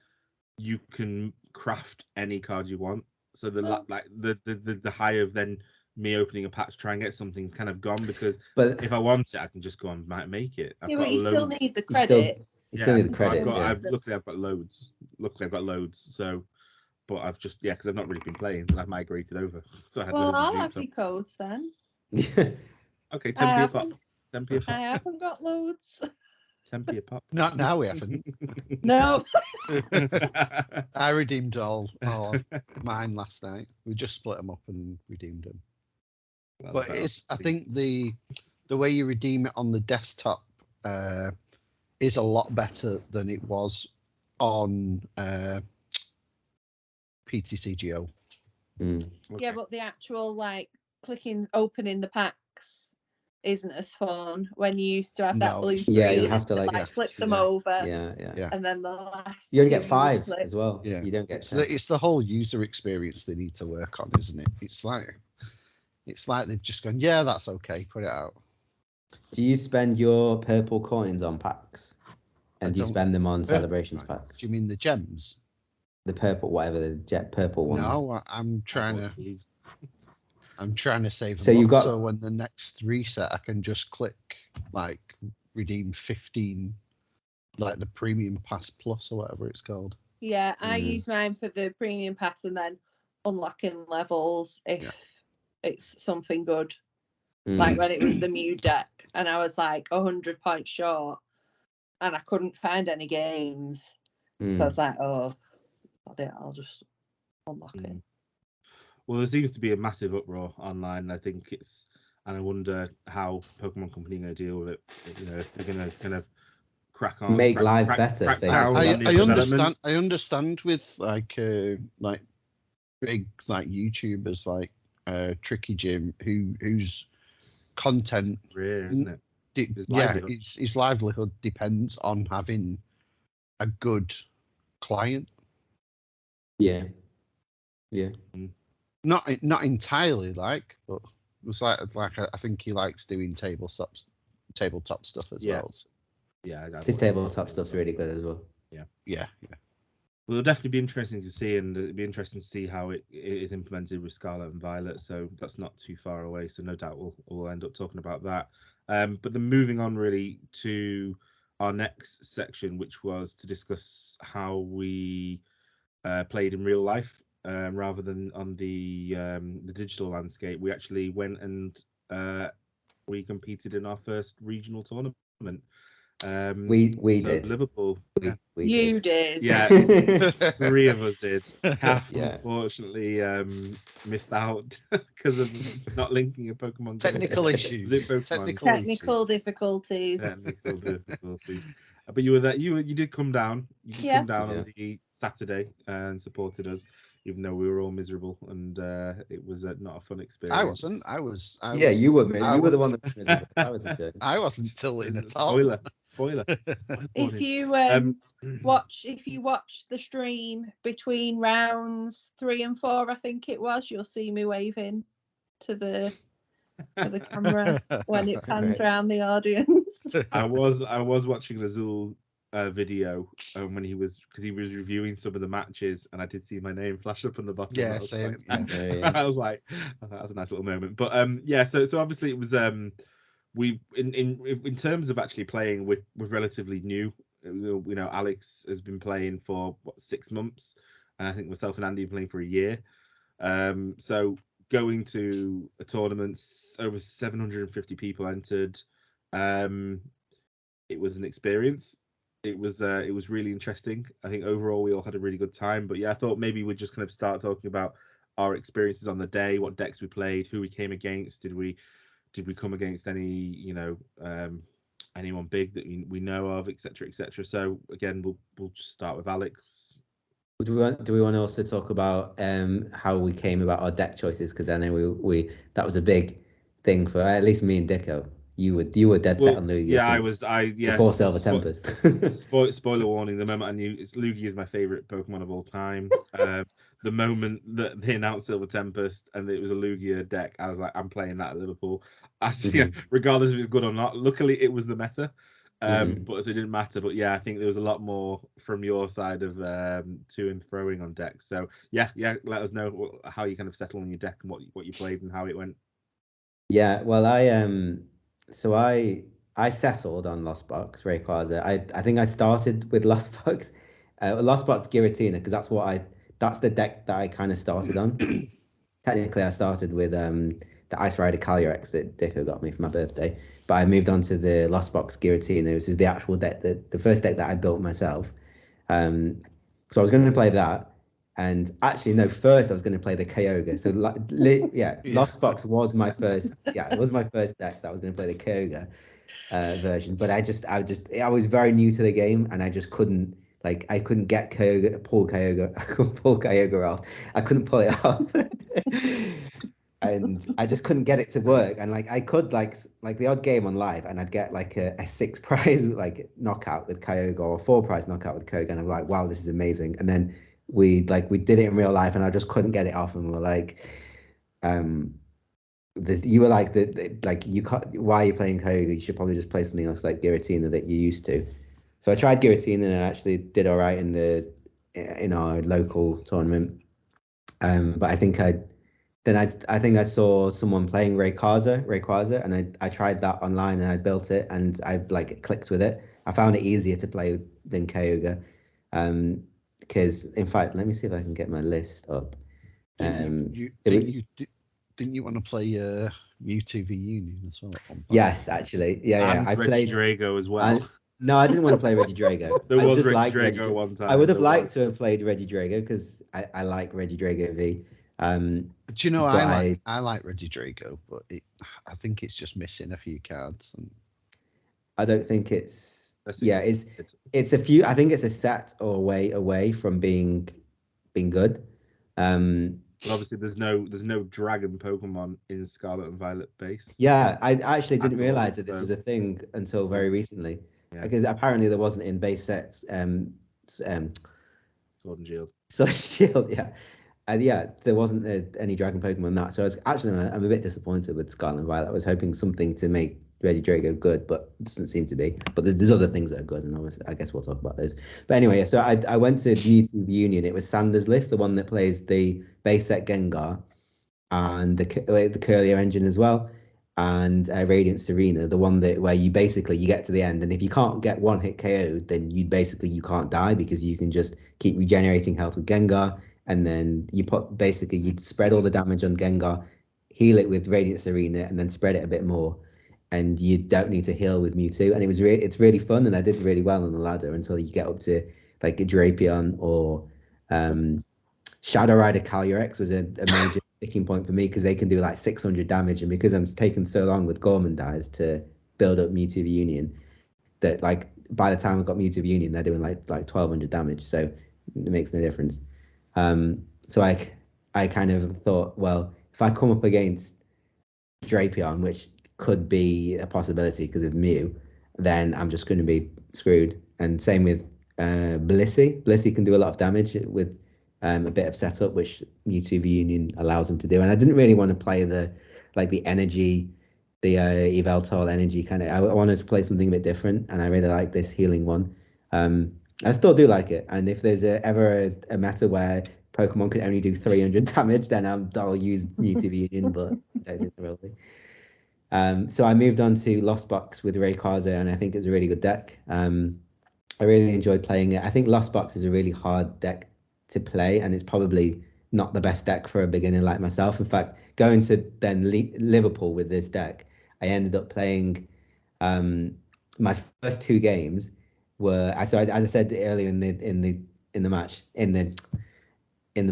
you can craft any card you want. So the high of then me opening a pack to try and get something's kind of gone, because But if I want it, I can just go and make it. Yeah, but you still loads. need the You still- credits. you still need the I've credits, got, yeah. luckily I've got loads. So, but I've just because I've not really been playing, I've migrated over. So I had Well, loads of I'll have dupes. your codes then. Okay, 10p I a pop. haven't- 10p a I pop. haven't got loads. 10p a pop. Not now, we haven't. No. I redeemed all mine last night. We just split them up and redeemed them. Well, But fair I think the way you redeem it on the desktop is a lot better than it was on PTCGO. Mm. Okay. Yeah, but the actual opening the packs isn't as fun when you used to have that No, blue it's- screen. Yeah, you have to flip them yeah. over, Yeah. and then the last You only two get 5 flip. as well. Yeah. You don't get It's 10. it's the whole user experience they need to work on, isn't it? It's like they've just gone, yeah, that's okay, put it out. Do you spend your purple coins on packs? And do you don't- spend them on celebrations Right. packs? Do you mean the gems? The purple, whatever the purple ones. No, I'm trying to save them So you've up, got- so when the next reset I can just click redeem 15, like the premium pass plus or whatever it's called. Yeah, I use mine for the premium pass and then unlocking levels if it's something good. Like when it was the Mew deck and I was like 100 points short and I couldn't find any games. So I was like, oh, I'll just unlock it. Well, there seems to be a massive uproar online. I think and I wonder how Pokemon Company are going to deal with it. You know, if they're going to kind of crack on, Make live better, crack basically. down on the development. I understand with like big like YouTubers like Tricky Jim whose content It's rare, isn't it? his livelihood depends on having a good client. Yeah. Not entirely but it was like I think he likes doing tabletop stuff as well. Yeah, His tabletop stuff's really good as well. Yeah. Well, it'll definitely be interesting to see, and it'll be interesting to see how it is implemented with Scarlet and Violet. So that's not too far away. So no doubt we'll end up talking about that. But then moving on really to our next section, which was to discuss how we played in real life rather than on the digital landscape. We actually went and we competed in our first regional tournament. We did. Liverpool. You did. Yeah, 3 of us did. Kath unfortunately missed out because of not linking a Pokemon Technical game. issues. Was it Pokemon? Technical difficulties. Technical difficulties. But you were there. You did come down. You did come down on the Saturday and supported us, even though we were all miserable and it was not a fun experience. I wasn't. I was. You were. You were the one that was miserable. I wasn't good. I wasn't tilting at all. Spoiler. If you watch the stream between rounds 3 and 4, I think it was, you'll see me waving to the to the camera when it pans Right. around the audience. I was watching Azul video when he was reviewing some of the matches, and I did see my name flash up on the bottom. Yeah, That was same. quite- Oh, yeah. I was like, oh, that was a nice little moment. But yeah, so obviously it was we in terms of actually playing, we're relatively new. You know, Alex has been playing for 6 months, and I think myself and Andy have been playing for a year. So going to a tournament, over 750 people entered. It was an experience. It was really interesting. I think overall we all had a really good time. But yeah, I thought maybe we'd just kind of start talking about our experiences on the day, what decks we played, who we came against, did we come against any, you know, anyone big that we know of, etc., etc. So again, we'll just start with Alex. Do we want to also talk about how we came about our deck choices? Because I know we that was a big thing for at least me and Dicko. You were dead set on Lugia. Yeah, before Silver Tempest. Spoiler warning: the moment I knew Lugia is my favorite Pokemon of all time. The moment that they announced Silver Tempest and it was a Lugia deck, I was like, I'm playing that at Liverpool. Actually, regardless if it's good or not. Luckily, it was the meta. But so it didn't matter. But yeah, I think there was a lot more from your side of to and throwing on decks. So yeah, let us know how you kind of settled on your deck and what you played and how it went. Yeah, well, I settled on Lost Box Rayquaza. I think I started with Lost Box, Lost Box Giratina, because that's the deck that I kind of started on. Technically, I started with the Ice Rider Calyrex that Dicko got me for my birthday, but I moved on to the Lost Box Giratina, which is the actual deck, the first deck that I built myself. So I was going to play that. And actually, no, first I was going to play the Kyogre. So Lost Box was my first. Yeah, it was my first deck that I was going to play the Kyogre version. But I was very new to the game, and I just couldn't I couldn't get pull Kyogre off. I couldn't pull it off, and I just couldn't get it to work. And I could like the odd game on live, and I'd get like a 6 prize knockout with Kyogre or a 4 prize knockout with Kyogre, and I'm like, wow, this is amazing. And then we did it in real life, and I just couldn't get it off, and we're like, you were like you can't, why are you playing Kyogre? You should probably just play something else like Giratina that you used to. So I tried Giratina, and I actually did all right in our local tournament. But I think I saw someone playing Rayquaza, and I tried that online, and I built it, and I clicked with it. I found it easier to play than Kyogre. Because in fact, let me see if I can get my list up. Didn't you want to play Mewtwo v Union as well? Yes, actually, yeah. And I played Regidrago as well. No, I didn't want to play Regidrago. There was Regidrago at one time. I would have liked to have played Regidrago because I like Regidrago V. But you know, I like Regidrago, but I think it's just missing a few cards. And I don't think it's. Yeah, it's a few. I think it's a set or away from being good. But obviously, there's no dragon Pokemon in Scarlet and Violet base. Yeah, I actually didn't realize that this was a thing until very recently. Yeah. Because apparently there wasn't in base sets. Sword and Shield. Sword and Shield, yeah. Yeah, there wasn't any dragon Pokemon in that. So I'm a bit disappointed with Scarlet and Violet. I was hoping something to make Regidrago good, but it doesn't seem to be. But there's other things that are good, and I guess we'll talk about those. But anyway, so I went to Mewtwo Union. It was Sanders' list, the one that plays the base set Gengar and the Curlier engine as well, and Radiant Serena, the one where you get to the end, and if you can't get one hit KO'd, then you can't die because you can just keep regenerating health with Gengar, and then you'd spread all the damage on Gengar, heal it with Radiant Serena, and then spread it a bit more. And you don't need to heal with Mewtwo, and it's really fun, and I did really well on the ladder until you get up to like a Drapion or Shadow Rider Calyrex was a major sticking point for me because they can do like 600 damage, and because I'm taking so long with Gormandize to build up Mewtwo v Union, that by the time I got Mewtwo v Union, they're doing like 1200 damage, so it makes no difference. So I kind of thought, well, if I come up against Drapion, which could be a possibility because of Mew, then I'm just going to be screwed. And same with Blissey. Blissey can do a lot of damage with a bit of setup, which Mewtwo v Union allows him to do. And I didn't really want to play the like the energy, the eventual energy kind of. I wanted to play something a bit different, and I really like this healing one. I still do like it, and if there's ever a meta where Pokemon can only do 300 damage, then I'll use Mewtwo Union, but I don't think there will be. So I moved on to Lost Box with Rayquaza, and I think it's a really good deck. I really enjoyed playing it. I think Lost Box is a really hard deck to play, and it's probably not the best deck for a beginner like myself. In fact, going to then Liverpool with this deck, I ended up playing my first 2 games were as I said earlier in the match in the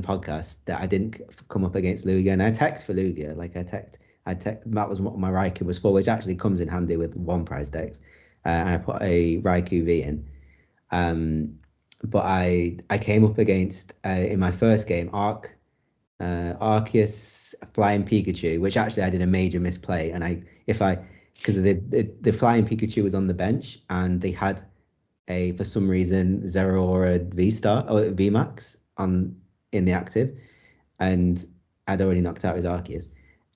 podcast that I didn't come up against Lugia, and I teched for Lugia. Like I teched that was what my Raikou was for, which actually comes in handy with one prize decks. And I put a Raikou V in. But I came up against in my first game Arceus Flying Pikachu, which actually I did a major misplay, and because the Flying Pikachu was on the bench and they had for some reason Zero or a V Star or V Max in the active, and I'd already knocked out his Arceus.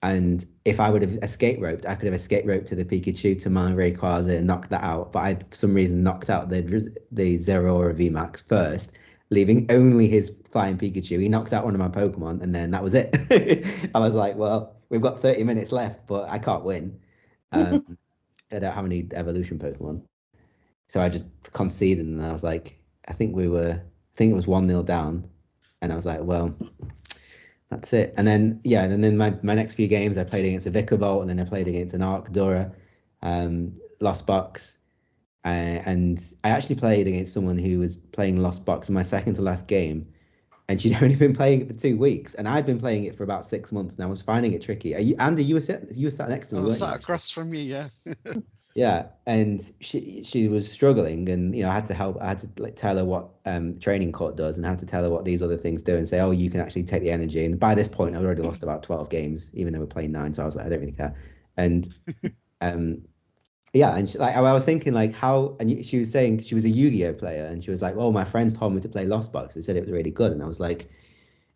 And if I would have escape roped, I could have escape roped to the Pikachu to my Rayquaza and knocked that out. But I, for some reason, knocked out the Zero or V Max first, leaving only his Flying Pikachu. He knocked out one of my Pokemon, and then that was it. I was like, well, we've got 30 minutes left, but I can't win. I don't have any evolution Pokemon. So I just conceded, and I was like, I think it was 1-0 down. And I was like, well, that's it. And then my next few games I played against a Vikavolt, and then I played against an Arcdora, Lost Box, and I actually played against someone who was playing Lost Box in my second to last game, and she'd only been playing it for 2 weeks, and I'd been playing it for about 6 months, and I was finding it tricky. Andy, you were sat next to me, I weren't was you? sat across from you, yeah. Yeah, and she was struggling, and I had to help. I had to tell her what training court does, and I had to tell her what these other things do, and say, oh, you can actually take the energy. And by this point, I'd already lost about 12 games, even though we're playing 9. So I was like, I don't really care. And yeah, and I was thinking like how, and she was saying she was a Yu-Gi-Oh player, and she was like, oh, my friends told me to play Lost Box. They said it was really good, and I was like,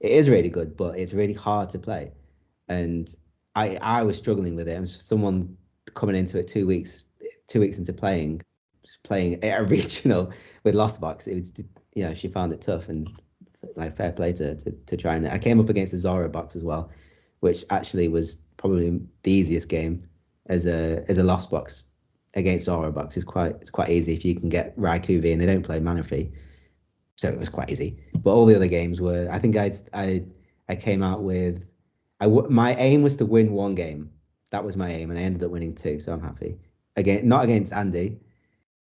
it is really good, but it's really hard to play, and I was struggling with it. And someone coming into it 2 weeks into playing at a regional with Lost Box, it was, she found it tough, and like fair play to try. And I came up against a Zora box as well, which actually was probably the easiest game as a Lost Box against Zora box. It's quite easy if you can get Raikou V, and they don't play Mana Fee, so it was quite easy. But all the other games were, I think I came out with, my aim was to win 1 game. That was my aim, and I ended up winning 2, so I'm happy. Again, not against Andy,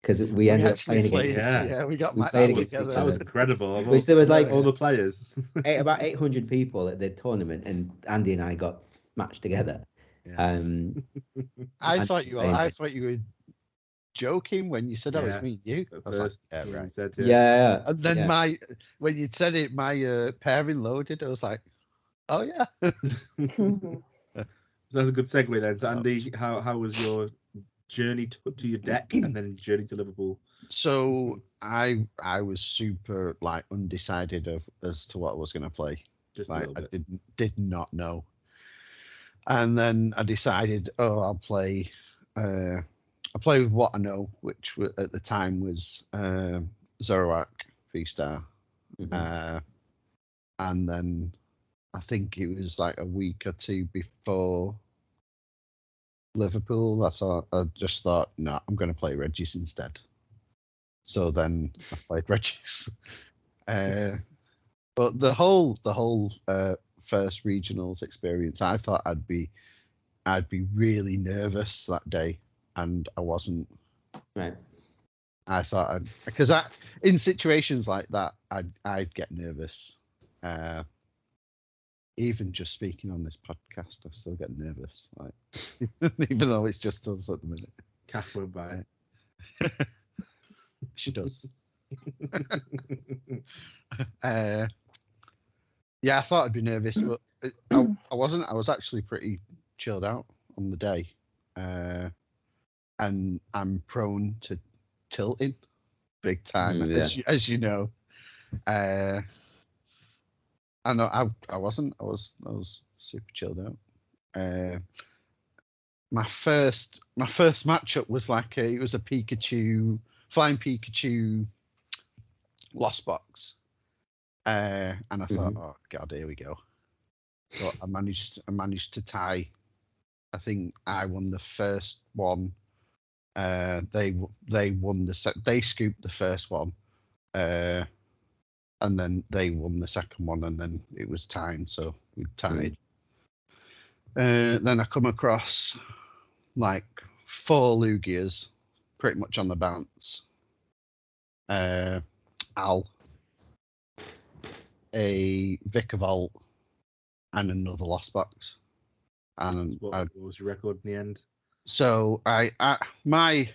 because we ended up playing against. Yeah, we got matched together. That was incredible. Which there was like all the players. about 800 people at the tournament, and Andy and I got matched together. Yeah. I thought you were joking when you said, "Oh, it's me and you." I was like, "Yeah, right." Said, yeah. And then when you said it, my pairing loaded. I was like, "Oh yeah." So that's a good segue then. So Andy, how was your journey to your deck and then journey to Liverpool? So I was super undecided as to what I was going to play. Just a little bit. I did not know. And then I decided, I'll play with what I know, which at the time was Zoroark V-Star. Mm-hmm. And then I think it was like a week or 2 before Liverpool. I just thought, no, I'm going to play Regis instead. So then I played Regis. But the whole first regionals experience, I thought I'd be really nervous that day, and I wasn't. Right. I thought because in situations like that, I'd get nervous. Even just speaking on this podcast, I still get nervous, even though it's just us at the minute. Kath won't buy it. She does. Yeah, I thought I'd be nervous, but I wasn't. I was actually pretty chilled out on the day, and I'm prone to tilting big time, as you know. I know I wasn't. I was super chilled out. My first matchup was it was a flying Pikachu lost box, and I thought, oh god, here we go. But I managed to tie. I think I won the first one. They won they scooped the first one, and then they won the second one, and then it was time, so we tied. Then I come across 4 Lugias, pretty much on the bounce. Al, a Vicavolt, and another lost box. And what was your record in the end? So my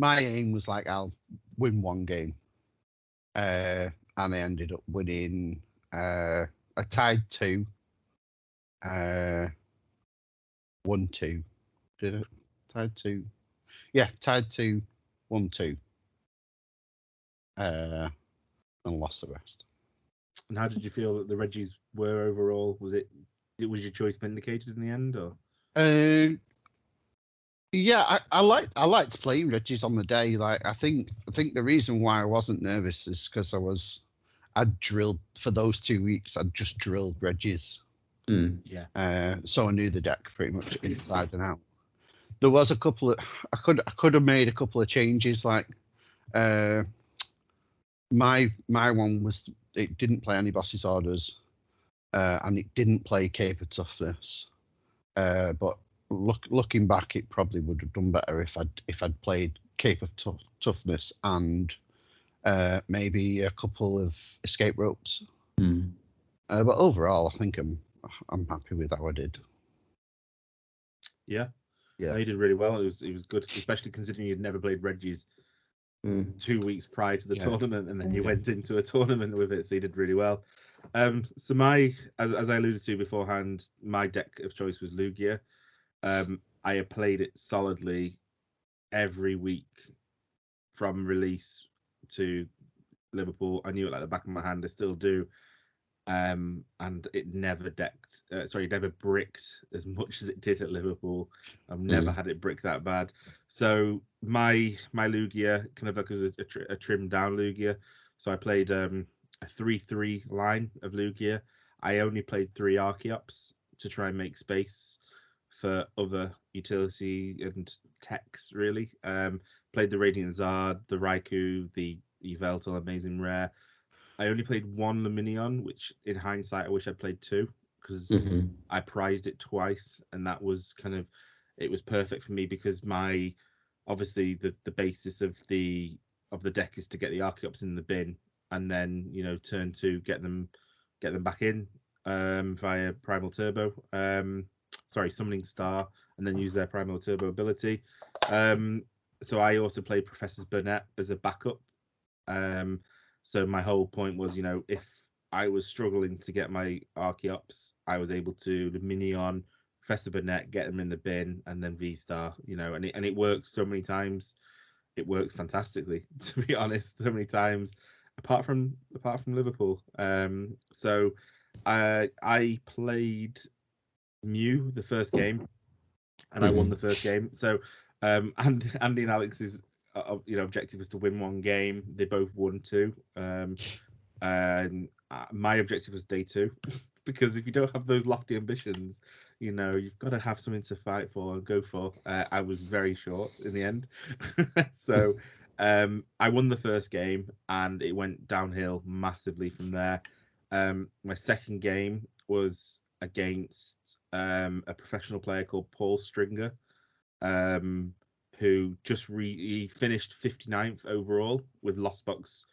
aim was I'll win 1 game, and I ended up winning. I tied 2, 1-2. Did it? Tied 2. Yeah, tied 2, 1-2. And lost the rest. And how did you feel that the Reggies were overall? Was your choice vindicated in the end, or? Yeah, I liked playing Reggies on the day. I think the reason why I wasn't nervous is because I'd drilled for those 2 weeks. I'd just drilled Reggies. Yeah. So I knew the deck pretty much inside and out. There was a couple of I could have made a couple of changes. My one was it didn't play any Boss's Orders, and it didn't play Cape of Toughness. But looking back, it probably would have done better if I'd played Cape of Toughness and maybe a couple of Escape Ropes. But overall, I think I'm happy with how I did. Yeah. Yeah. No, you did really well. It was good, especially considering you'd never played Reggies 2 weeks prior to the tournament, and then you went into a tournament with it, so you did really well. So as I alluded to beforehand, my deck of choice was Lugia. I have played it solidly every week from release to Liverpool. I knew it like the back of my hand. I still do. And it never never bricked as much as it did at Liverpool. I've never had it brick that bad. So my Lugia kind of was a trimmed down Lugia. So I played a 3-3 line of Lugia. I only played 3 Archeops to try and make space for other utility and techs, really. Played the Radiant Zard, the Raikou, the Yveltal Amazing Rare. I only played 1 Luminion, which in hindsight I wish I'd played 2, because I prized it twice, and that was it was perfect for me, because obviously the basis of the deck is to get the Archeops in the bin, and then turn 2 get them back in via Primal Turbo. Summoning Star, and then use their Primal Turbo ability. So I also played Professor Burnett as a backup. So my whole point was, if I was struggling to get my Archeops, I was able to Luminion, Professor Burnett, get them in the bin, and then V-Star, and it works so many times. It works fantastically, to be honest, so many times, apart from Liverpool. So I played Mew the first game, and I won the first game. So and Andy and Alex's objective was to win 1 game. They both won 2. And my objective was day 2, because if you don't have those lofty ambitions, you've got to have something to fight for and go for. I was very short in the end. So I won the first game, and it went downhill massively from there. My second game was against a professional player called Paul Stringer, who he finished 59th overall with Lost Box,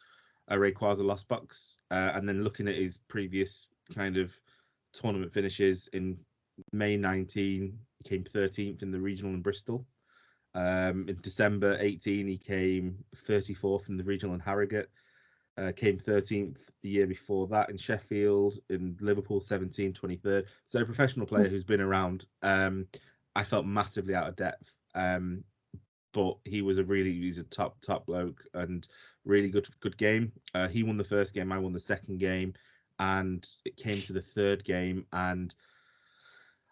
Rayquaza Lost Box, and then looking at his previous kind of tournament finishes, in May 19 he came 13th in the regional in Bristol. In December 18 he came 34th in the regional in Harrogate. Came 13th the year before that in Sheffield. In Liverpool 17, 23rd. So a professional player who's been around. I felt massively out of depth, but he's a top bloke, and really good game. He won the first game, I won the second game, and it came to the third game, and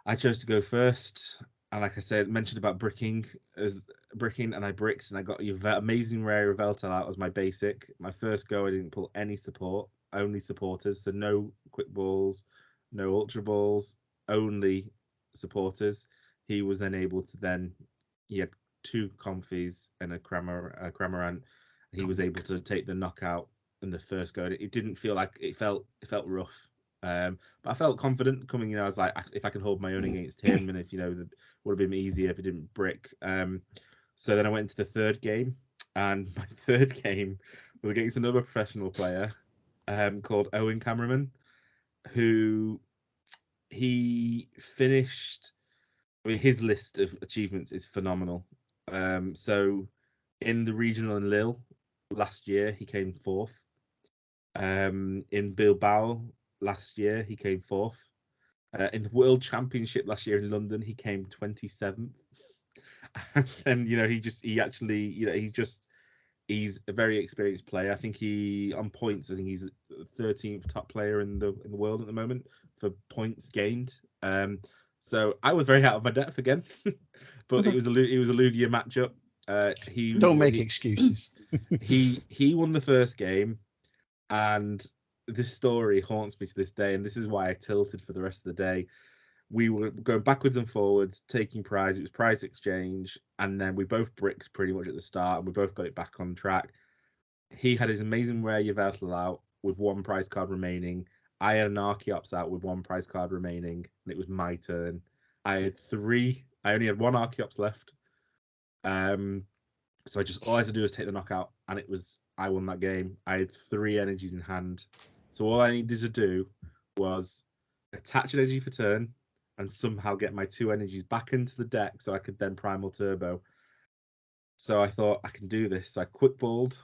I chose to go first, and like I said, mentioned about bricking, and I bricked, and I got amazing rare Eventual out as my basic. My first go, I didn't pull any support, only supporters, so no quick balls, no ultra balls, only supporters. He was then able to he had 2 Comfies and a Cramorant. He was able to take the knockout in the first go. It didn't feel like it felt rough. But I felt confident coming. I was like, if I can hold my own against him, and if it would have been easier if it didn't brick. So then I went into the third game, and my third game was against another professional player, called Owen Cameraman, who he finished. I mean, his list of achievements is phenomenal. So in the regional in Lille last year, he came 4th. In Bilbao last year, he came 4th. In the World Championship last year in London, he came 27th. And he's a very experienced player. I think on points, I think he's the 13th top player in the world at the moment for points gained. So I was very out of my depth again, but it was a Lugia matchup. Don't make excuses. he won the first game, and this story haunts me to this day, and this is why I tilted for the rest of the day. We were going backwards and forwards, taking prize. It was prize exchange, and then we both bricked pretty much at the start, and we both got it back on track. He had his amazing rare Yveltal out with 1 prize card remaining. I had an Archeops out with 1 prize card remaining, and it was my turn. I only had 1 Archeops left. So all I had to do was take the knockout, and I won that game. I had 3 energies in hand. So all I needed to do was attach an energy for turn and somehow get my 2 energies back into the deck so I could then primal turbo. So I thought, I can do this. So I quick balled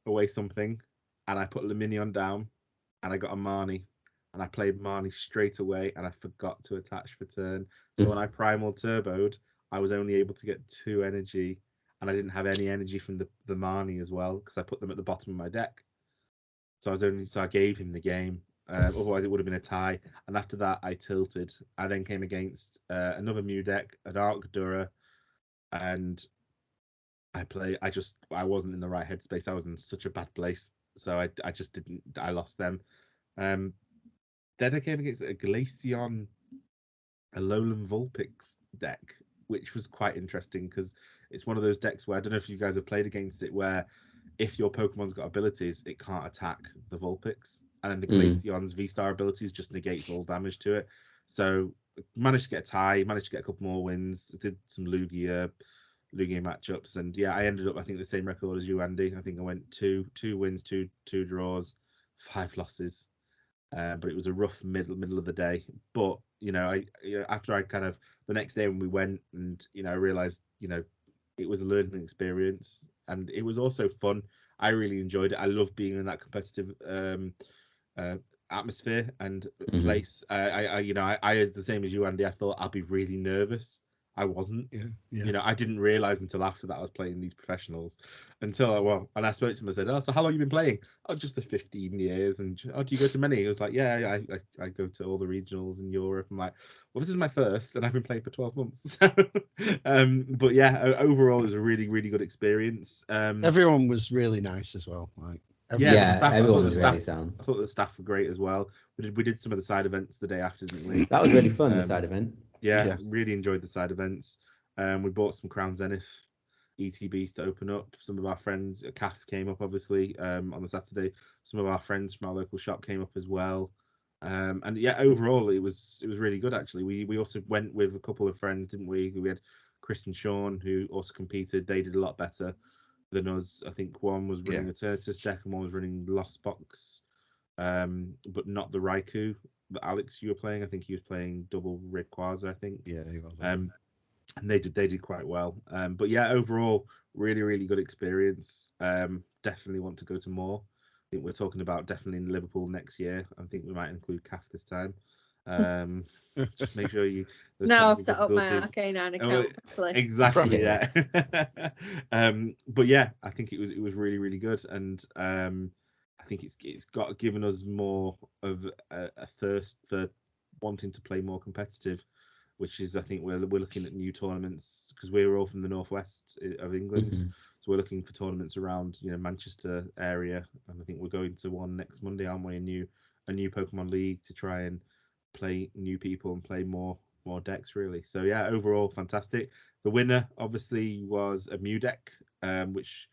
away something, and I put Luminion down, and I got a Marnie, and I played Marnie straight away, and I forgot to attach for turn. So when I primal turboed, I was only able to get 2 energy, and I didn't have any energy from the Marnie as well, because I put them at the bottom of my deck. So I gave him the game. Otherwise, it would have been a tie. And after that, I tilted. I then came against another Mew deck, an Arc Dura, and I wasn't in the right headspace. I was in such a bad place, so I just didn't. I lost them. Then I came against a Glaceon, a Alolan Vulpix deck, which was quite interesting because it's one of those decks where I don't know if you guys have played against it, where if your Pokemon's got abilities, it can't attack the Vulpix, and then the Glaceon's V-Star abilities just negates all damage to it. So managed to get a tie, managed to get a couple more wins, did some Lugia matchups, and yeah, I ended up, I think, the same record as you, Andy. I think I went two wins, two draws, 5 losses. But it was a rough middle of the day. But after I kind of the next day when we went, and I realized it was a learning experience, and it was also fun. I really enjoyed it. I love being in that competitive atmosphere and place. I was the same as you, Andy. I thought I'd be really nervous. I wasn't. Yeah. I didn't realize until after that I was playing these professionals. And I spoke to him. I said, "Oh, so how long have you been playing?" "Oh, just the 15 years." And "Oh, do you go to many?" He was like, "Yeah, I go to all the regionals in Europe." I'm like, "Well, this is my first, and I've been playing for 12 months." But yeah, overall, it was a really, really good experience. Everyone was really nice as well. Like everyone was really sound. I thought the staff were great as well. We did some of the side events the day after, didn't we? That was really fun. The side event. Yeah, really enjoyed the side events. We bought some Crown Zenith ETBs to open up. Some of our friends, Kath came up obviously on the Saturday. Some of our friends from our local shop came up as well. And yeah, overall it was really good actually. We also went with a couple of friends, didn't we? We had Chris and Sean who also competed. They did a lot better than us. I think one was running a Turtus deck and one was running Lost Box, but not the Raikou that Alex you were playing. I think he was playing double Rayquaza, I think. Yeah, he was. And they did quite well. But yeah, overall, really, really good experience. Definitely want to go to more. I think we're talking about definitely in Liverpool next year. I think we might include CAF this time. Just make sure you. Now I've set up my Arcanine account. Exactly, yeah. But yeah, I think it was really, really good, and I think it's given us more of a thirst for wanting to play more competitive. which is, I think we're looking at new tournaments because we're all from the northwest of England. Mhm. So we're looking for tournaments around, Manchester area, and I think we're going to one next Monday, aren't we? A new Pokemon League to try and play new people and play more decks, really. So yeah, overall fantastic. The winner obviously was a Mew deck, which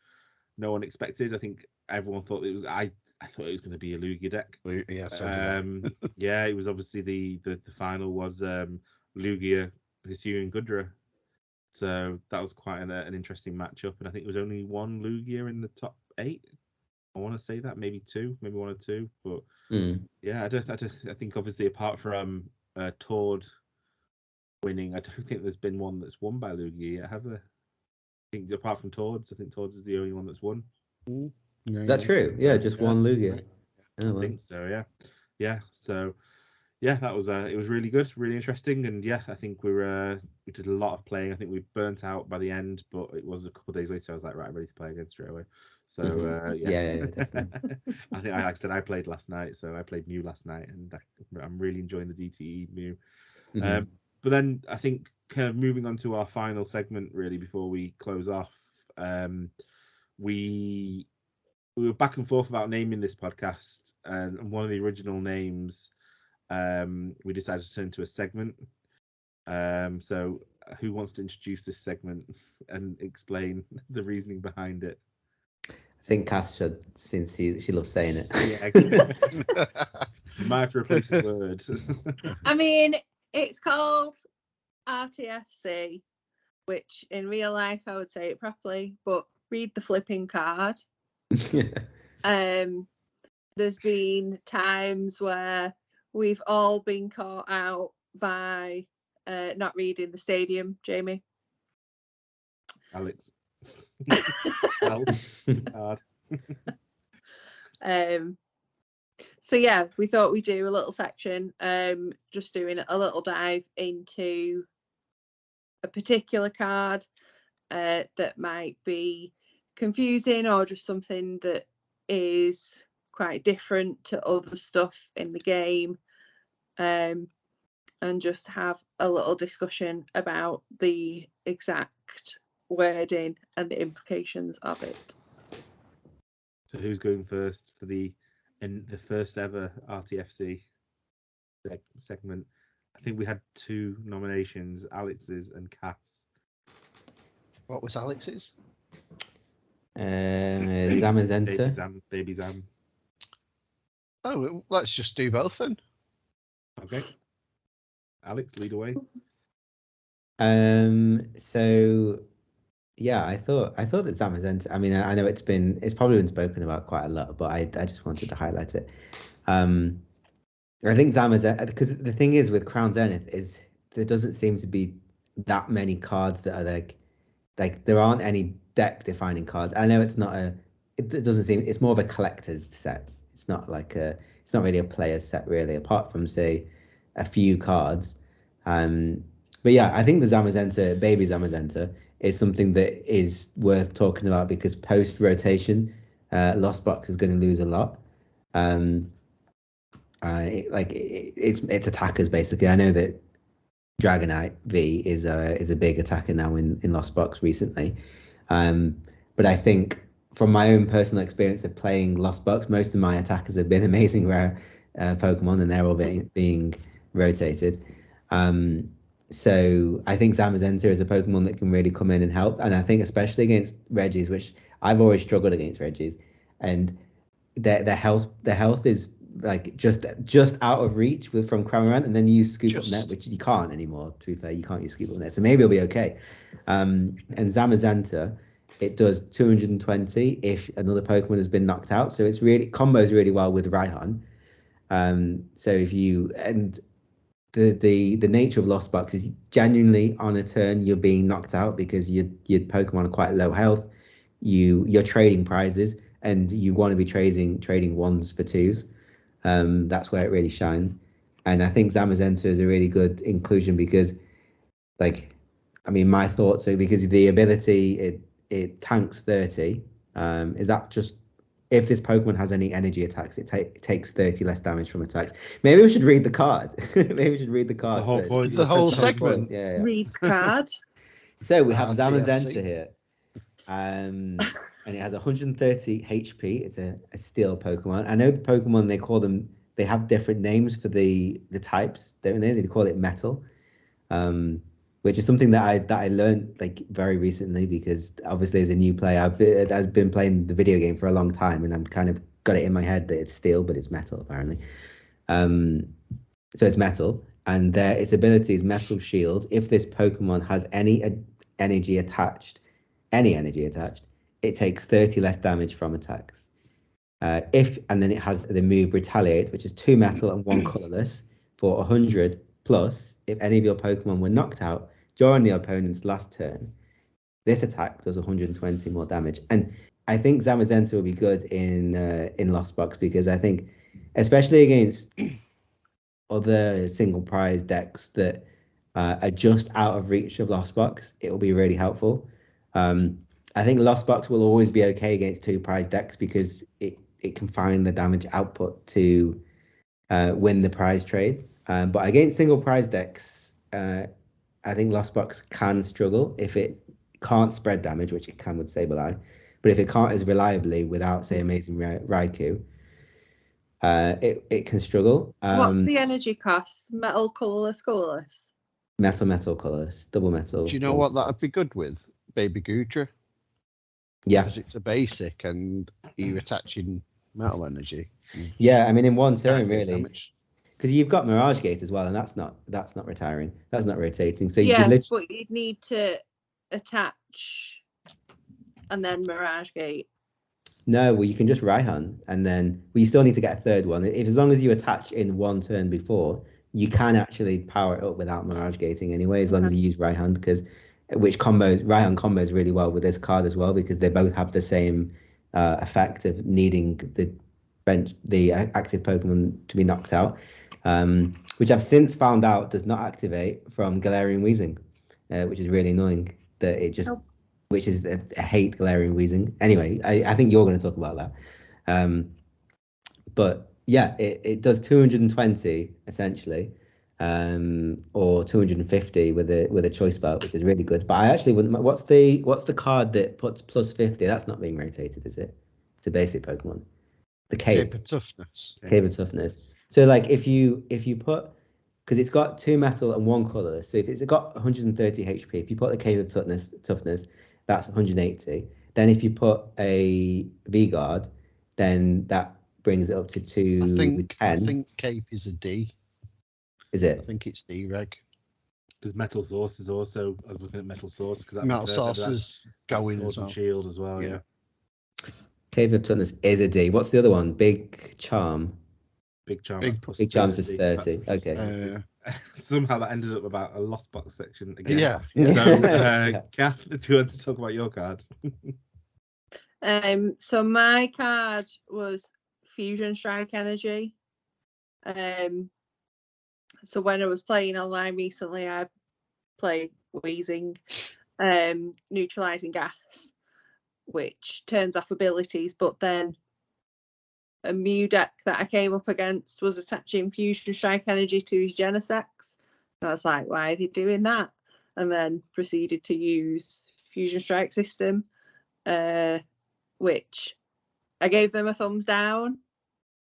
no one expected. I think everyone thought it was. I thought it was going to be a Lugia deck. Yeah, so did I. Yeah, it was obviously the final was Lugia, Hisuian Gudra. So that was quite an interesting matchup, and I think there was only one Lugia in the top 8. I want to say that maybe 2, maybe 1 or 2, but yeah, I think obviously apart from Tord winning, I don't think there's been one that's won by Lugia yet, have there? I think apart from Tords, I think Tords is the only one that's won. Is that true? Yeah, just one Lugia. Right. Oh, I think so. Yeah. So yeah, that was it was really good, really interesting, and yeah, I think we did a lot of playing. I think we burnt out by the end, but it was a couple of days later. I was like, right, I'm ready to play again straight away. So yeah, definitely. I think, like I said, I played last night, so I played Mew last night, and I'm really enjoying the DTE Mew. But then I think kind of moving on to our final segment, really, before we close off, we were back and forth about naming this podcast, and one of the original names we decided to turn to a segment. So who wants to introduce this segment and explain the reasoning behind it? I think Cass should, since she loves saying it. Yeah. You might have to replace a word. I mean, it's called RTFC, which in real life I would say it properly, but read the flipping card. There's been times where we've all been caught out by not reading the stadium, Jamie. Alex. So yeah, we thought we'd do a little section, just doing a little dive into a particular card that might be confusing or just something that is quite different to other stuff in the game, and just have a little discussion about the exact wording and the implications of it. So who's going first for the first ever RTFC segment? I think we had 2 nominations, Alex's and Kath's. What was Alex's? Zamazenta. Baby Zam. Oh, let's just do both then. Okay. Alex, lead away. So yeah, I thought that Zamazenta. I mean, I know it's probably been spoken about quite a lot, but I just wanted to highlight it. I think Zamazenta, because the thing is with Crown Zenith is there doesn't seem to be that many cards that are like there aren't any deck defining cards. I know it's not it doesn't seem, it's more of a collector's set. It's not really a player's set really, apart from say a few cards. But yeah, I think the Zamazenta, Baby Zamazenta, is something that is worth talking about because post rotation, Lost Box is going to lose a lot. It's attackers basically. I know that Dragonite V is a big attacker now in Lost Box recently, but I think from my own personal experience of playing Lost Box, most of my attackers have been amazing rare Pokemon, and they're all being rotated. So I think Zamazenta is a Pokemon that can really come in and help, and I think especially against Regis, which I've always struggled against Regis, and their health is like just out of reach from Cramorant, and then you use Scoop Up Net, which you can't anymore. To be fair, you can't use Scoop Up Net, so maybe it'll be okay. And Zamazenta, it does 220 if another Pokemon has been knocked out, so it's really combos really well with Raihan. So if you the nature of Lost Box is genuinely on a turn you're being knocked out because your Pokemon are quite low health. You're trading prizes and you want to be trading 1s for 2s. That's where it really shines. And I think Zamazenta is a really good inclusion because, my thoughts are because the ability it tanks 30. Is that just if this Pokemon has any energy attacks, it takes 30 less damage from attacks. Maybe we should read the card. Maybe we should read the card. The whole first. point. The whole That's segment. Yeah. Read the card. So we have TLC. Zamazenta here. And it has 130 HP. It's a steel Pokemon. I know the Pokemon, they have different names for the types, don't they? They call it metal. Which is something that I learned like very recently, because obviously as a new player, I've been playing the video game for a long time, and I'm kind of got it in my head that it's steel, but it's metal apparently. So it's metal, and its ability is Metal Shield. If this Pokemon has any energy attached, it takes 30 less damage from attacks. And then it has the move Retaliate, which is 2 metal and 1 colorless for 100. Plus, if any of your Pokemon were knocked out during the opponent's last turn, this attack does 120 more damage. And I think Zamazenta will be good in Lost Box, because I think, especially against other single prize decks that are just out of reach of Lost Box, it will be really helpful. I think Lost Box will always be okay against 2 prize decks, because it can find the damage output to win the prize trade. But against single prize decks, I think Lost Box can struggle if it can't spread damage, which it can with Sableye. But if it can't as reliably without, say, Amazing Raikou, it can struggle. What's the energy cost? Metal, colourless, colourless? Metal, colorless, double metal. Do you know what that'd be good with? Baby Gudra. Yeah. Because it's a basic and you're attaching metal energy. Yeah, I mean, in one turn, Damage. really. Because you've got Mirage Gate as well, and that's not retiring. That's not rotating. So you yeah, could but you'd need to attach and then Mirage Gate. No, well, you can just Raihan, and then you still need to get a third one. As long as you attach in one turn before, you can actually power it up without Mirage Gating anyway, as long as you use Raihan, Raihan combos really well with this card as well, because they both have the same effect of needing the active Pokemon to be knocked out. Which I've since found out does not activate from Galarian Weezing, which is really annoying. Which is I hate Galarian Weezing. Anyway, I think you're going to talk about that. But yeah, it does 220 essentially, or 250 with a choice belt, which is really good. But I actually wouldn't. What's the card that puts plus 50? That's not being rotated, is it? It's a basic Pokemon. The Cave of Toughness. Cave of Toughness. So like if you put, because it's got 2 metal and 1 colorless, so if it's got 130 HP, if you put the Cave of Toughness, that's 180. Then if you put a V-Guard, then that brings it up to 210. I think Cape is a D. Is it? I think it's D reg. Because Metal Source is also, I was looking at Metal Source, because Metal Source is going Sword as well. and Shield as well, yeah. Cave of Toughness is a D. What's the other one? Big Charm. Big Charm. Big Charm's just 30. Okay. Somehow that ended up about a Lost Box section again. Yeah. So, Kath, do you want to talk about your card? So my card was Fusion Strike Energy. So when I was playing online recently, I played Weezing, Neutralizing Gas, which turns off abilities, but then a Mew deck that I came up against was attaching Fusion Strike Energy to his Genesect. And I was like, why are they doing that? And then proceeded to use Fusion Strike System, which I gave them a thumbs down,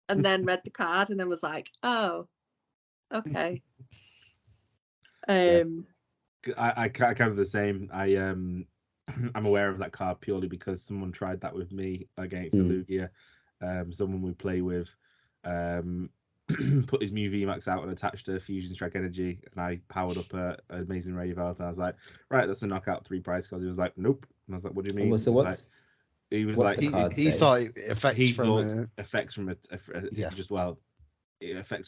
and then read the card and then was like, oh, okay. I kind of the same. I'm aware of that card purely because someone tried that with me against a Lugia. Someone we play with put his Mew VMAX out and attached a Fusion Strike Energy, and I powered up a Amazing Ray Velt, and I was like, right, that's a knockout 3 price cards. He was like, nope. And I was like, what do you mean? So what's he was what's like, he thought it affects from it affects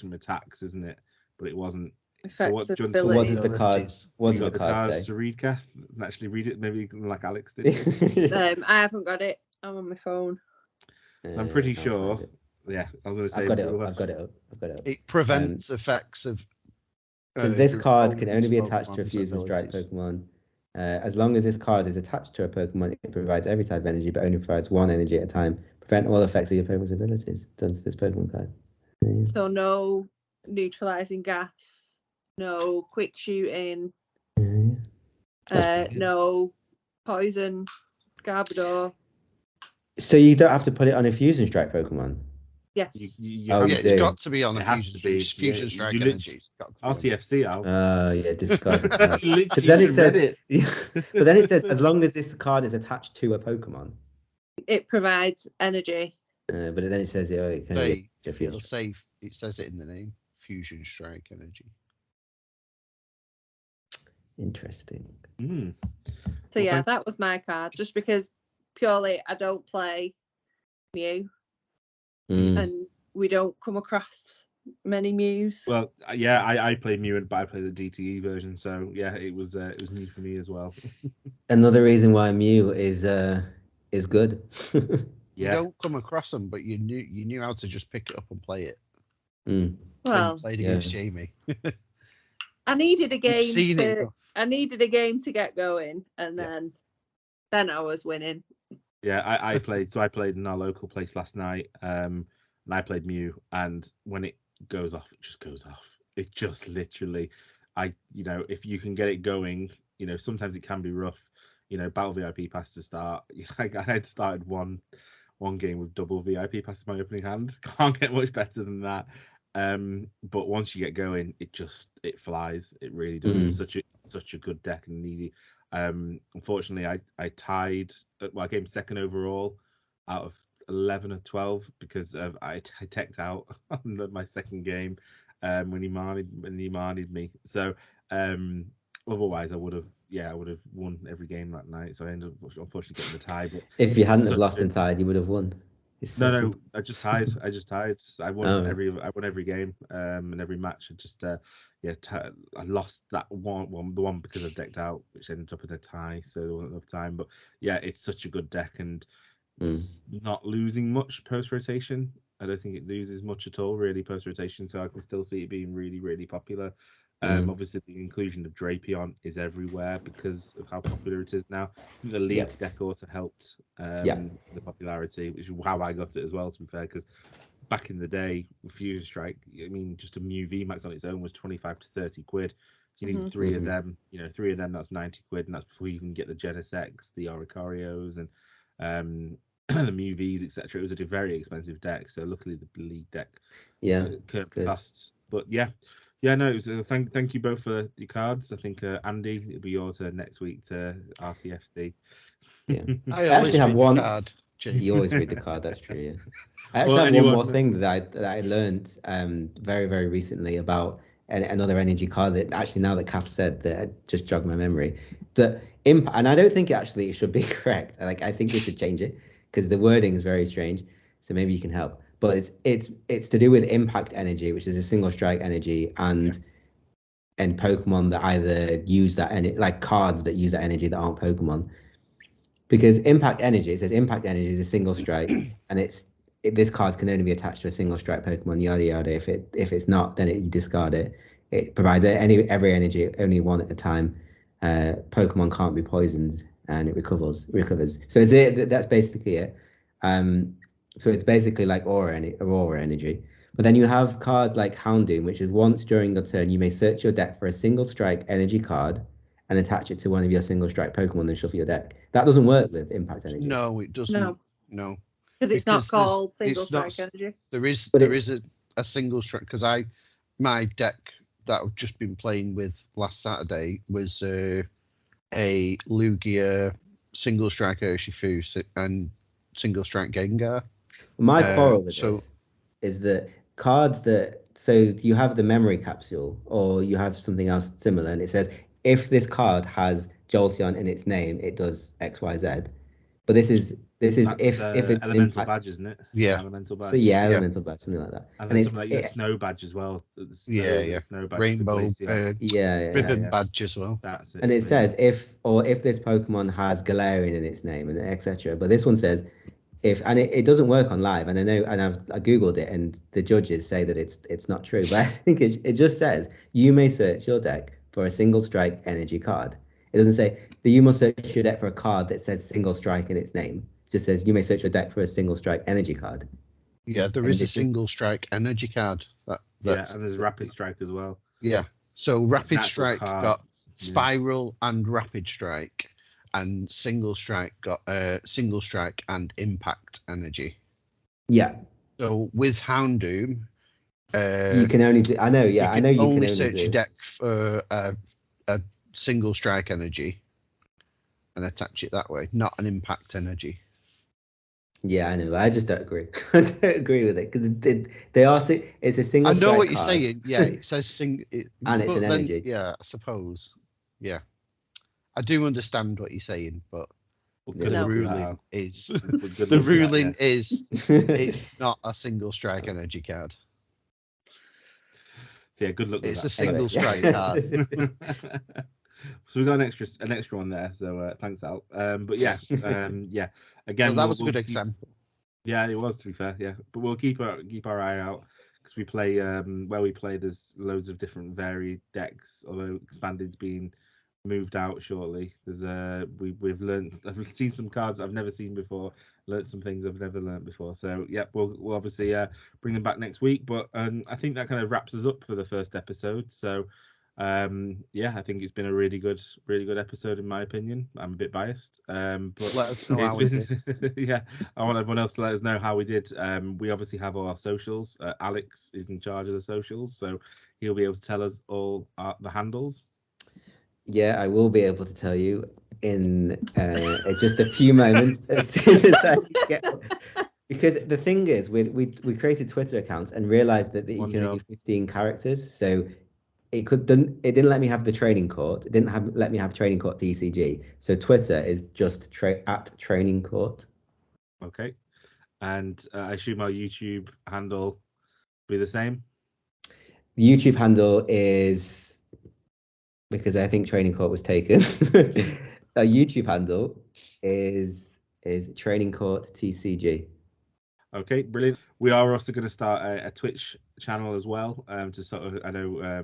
from attacks, isn't it? But it wasn't. So what does the card? What does the card say? To read, Kath, and actually read it, maybe like Alex did. I haven't got it. I'm on my phone. So I'm pretty sure. Yeah, I was going to say. I've got it up. It prevents effects of. So this card can only be attached to a Fusion Strike Pokemon. As long as this card is attached to a Pokemon, it provides every type of energy, but only provides 1 energy at a time. Prevent all effects of your opponent's abilities done to this Pokemon card. Yeah. So no neutralizing gas, no quick shooting, Yeah. no poison, Garbodor. So you don't have to put it on a Fusion Strike Pokemon. Yes. You Oh, have you Yeah, to- it's do. got to be on It a has fusion, to be. fusion Yeah, strike you energy. It's got to be on. RTFC out. Yeah, discard the card. Literally But then it says, read it. but then it says, as long as this card is attached to a Pokemon. It provides energy. But then it says, oh, it can Say, be a Fusion it'll Strike. say, it says it in the name, fusion strike energy. Interesting. Mm. So Well, yeah, thank- that was my card. Just because purely I don't play Mew, and we don't come across many Mews. Well, yeah, I played Mew, but I played the DTE version, so yeah, it was new for me as well. Another reason why Mew is good. You Yeah, don't come across them, but you knew how to just pick it up and play it. Mm. When Well, you played yeah. against Jamie. I needed a You've game seen it to. enough. I needed a game to get going, and Yeah. then I was winning. yeah, I played. So I played in our local place last night, and I played Mew, and when it goes off, it just goes off. It just literally, if you can get it going, sometimes it can be rough. Battle VIP pass to start. I had started one game with double VIP pass in my opening hand. Can't get much better than that. But once you get going, it flies. It really does. It's such a good deck and easy. Unfortunately, I tied. Well, I came second overall out of 11 or 12 because I teched out on my second game when he marnied me. So otherwise I would have won every game that night. So I ended up unfortunately getting the tie. But If you hadn't have such lost a- and tied, you would have won. It's so no, simple. I just tied. I won Oh. every game and every match. I lost that one because I decked out, which ended up in a tie, so there wasn't enough time. But yeah, it's such a good deck, and it's not losing much post rotation. I don't think it loses much at all, really, post rotation. So I can still see it being really, really popular. Obviously, the inclusion of Drapion is everywhere because of how popular it is now. I think the League deck also helped the popularity, which is how I got it as well, to be fair, because back in the day with Fusion Strike, I mean, just a Mew VMAX on its own was 25 to 30 quid. You need three of them, that's 90 quid, and that's before you even get the Genesis X, the Oricarios, and the Mew Vs, etc. It was a very expensive deck, so luckily the League deck curbed costs. But no, it was thank you both for the cards. I think Andy, it'll be your turn next week to RTFC. Yeah. I actually have read the one- card, Jamie. You always read the card. That's true. Yeah. I actually Well, have anyone- one more thing that I learned very, very recently about another energy card that actually, now that Kath said that, it just jogged my memory. The impact, and I don't think it should be correct. I think we should change it because the wording is very strange. So maybe you can help. But it's to do with impact energy, which is a single strike energy, and Pokemon that either use that energy, like cards that use that energy that aren't Pokemon. Because impact energy, it says impact energy is a single strike, and this card can only be attached to a single strike Pokemon, yada yada. If it's not, then you discard it. It provides every energy, only one at a time. Pokemon can't be poisoned, and it recovers. So that's basically it. So it's basically like aurora energy. But then you have cards like Houndoom, which is once during your turn, you may search your deck for a single strike energy card and attach it to one of your single strike Pokemon, then shuffle your deck. That doesn't work with impact energy. No, it doesn't. No. Because it's not Because called there's- single it's not- strike energy. There is But there is a single strike, because my deck that I've just been playing with last Saturday was a Lugia single strike Urshifu and single strike Gengar. My quarrel with so- this is that cards so you have the memory capsule or you have something else similar, and it says if this card has Jolteon in its name, it does X, Y, Z. But this is That's, if it's elemental impact. badge, isn't it? Yeah. Elemental badge. So yeah, elemental badge, something like that. And And then it's something like the snow badge as well. The snow, Yeah. Snow badge, Rainbow the ribbon yeah. badge as well. That's it. and it says if this Pokemon has Galarian in its name, and etc. But this one says it doesn't work on live, and I know, and I googled it, and the judges say that it's not true. But I think it just says you may search your deck for a single strike energy card. It doesn't say that you must search your deck for a card that says single strike in its name. just says you may search your deck for a single strike energy card. Yeah, there is a single strike energy card. That's, and there's rapid strike as well. Yeah. So rapid actual strike card. got spiral and rapid strike, and single strike got single strike and impact energy. Yeah. So with Houndoom, you can only do. I know. Yeah, I know. You can only search do. your deck for a single strike energy and attach it that way, not an impact energy. Yeah, I know. I just don't agree. I don't agree with it because they are. It's a single. I know what you're card, saying. Yeah, it says and it's an energy. Yeah, I suppose. Yeah, I do understand what you're saying, but the ruling is the ruling is it's not a single strike energy card. So yeah, good luck with it's that. A single strike card. So we got an extra one there. So thanks, Al. But yeah, yeah. Again, well, that was a good example. Yeah, it was, to be fair. Yeah, but we'll keep our eye out because we play where we play. There's loads of different varied decks. Although Expanded's been moved out shortly. There's we've learned. I've seen some cards I've never seen before. Learned some things I've never learned before. So yeah, we'll obviously bring them back next week. But I think that kind of wraps us up for the first episode. So yeah, I think it's been a really good episode in my opinion. I'm a bit biased, but let us know how we did. Yeah, I want everyone else to let us know how we did. We obviously have all our socials. Alex is in charge of the socials, so he'll be able to tell us all the handles. Yeah, I will be able to tell you in just a few moments as soon as I get. Because the thing is, we created Twitter accounts and realized that you can only do 15 characters, so it didn't let me have the training court. It didn't let me have training court TCG. So Twitter is just at training court. Okay, and I assume our YouTube handle will be the same. The YouTube handle is, because I think training court was taken. Our YouTube handle is training court TCG. Okay, brilliant. We are also going to start a Twitch channel as well. To sort of, I know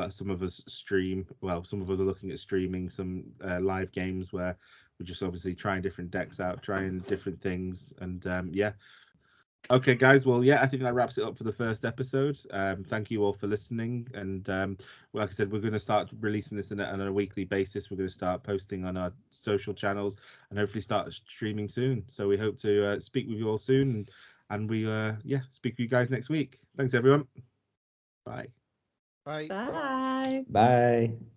some of us stream. Well, some of us are looking at streaming some live games where we're just obviously trying different decks out, trying different things, and yeah. Okay, guys. Well, yeah, I think that wraps it up for the first episode. Thank you all for listening. And like I said, we're going to start releasing this on a weekly basis. We're going to start posting on our social channels and hopefully start streaming soon. So we hope to speak with you all soon. And we, yeah, speak with you guys next week. Thanks, everyone. Bye. Bye. Bye. Bye.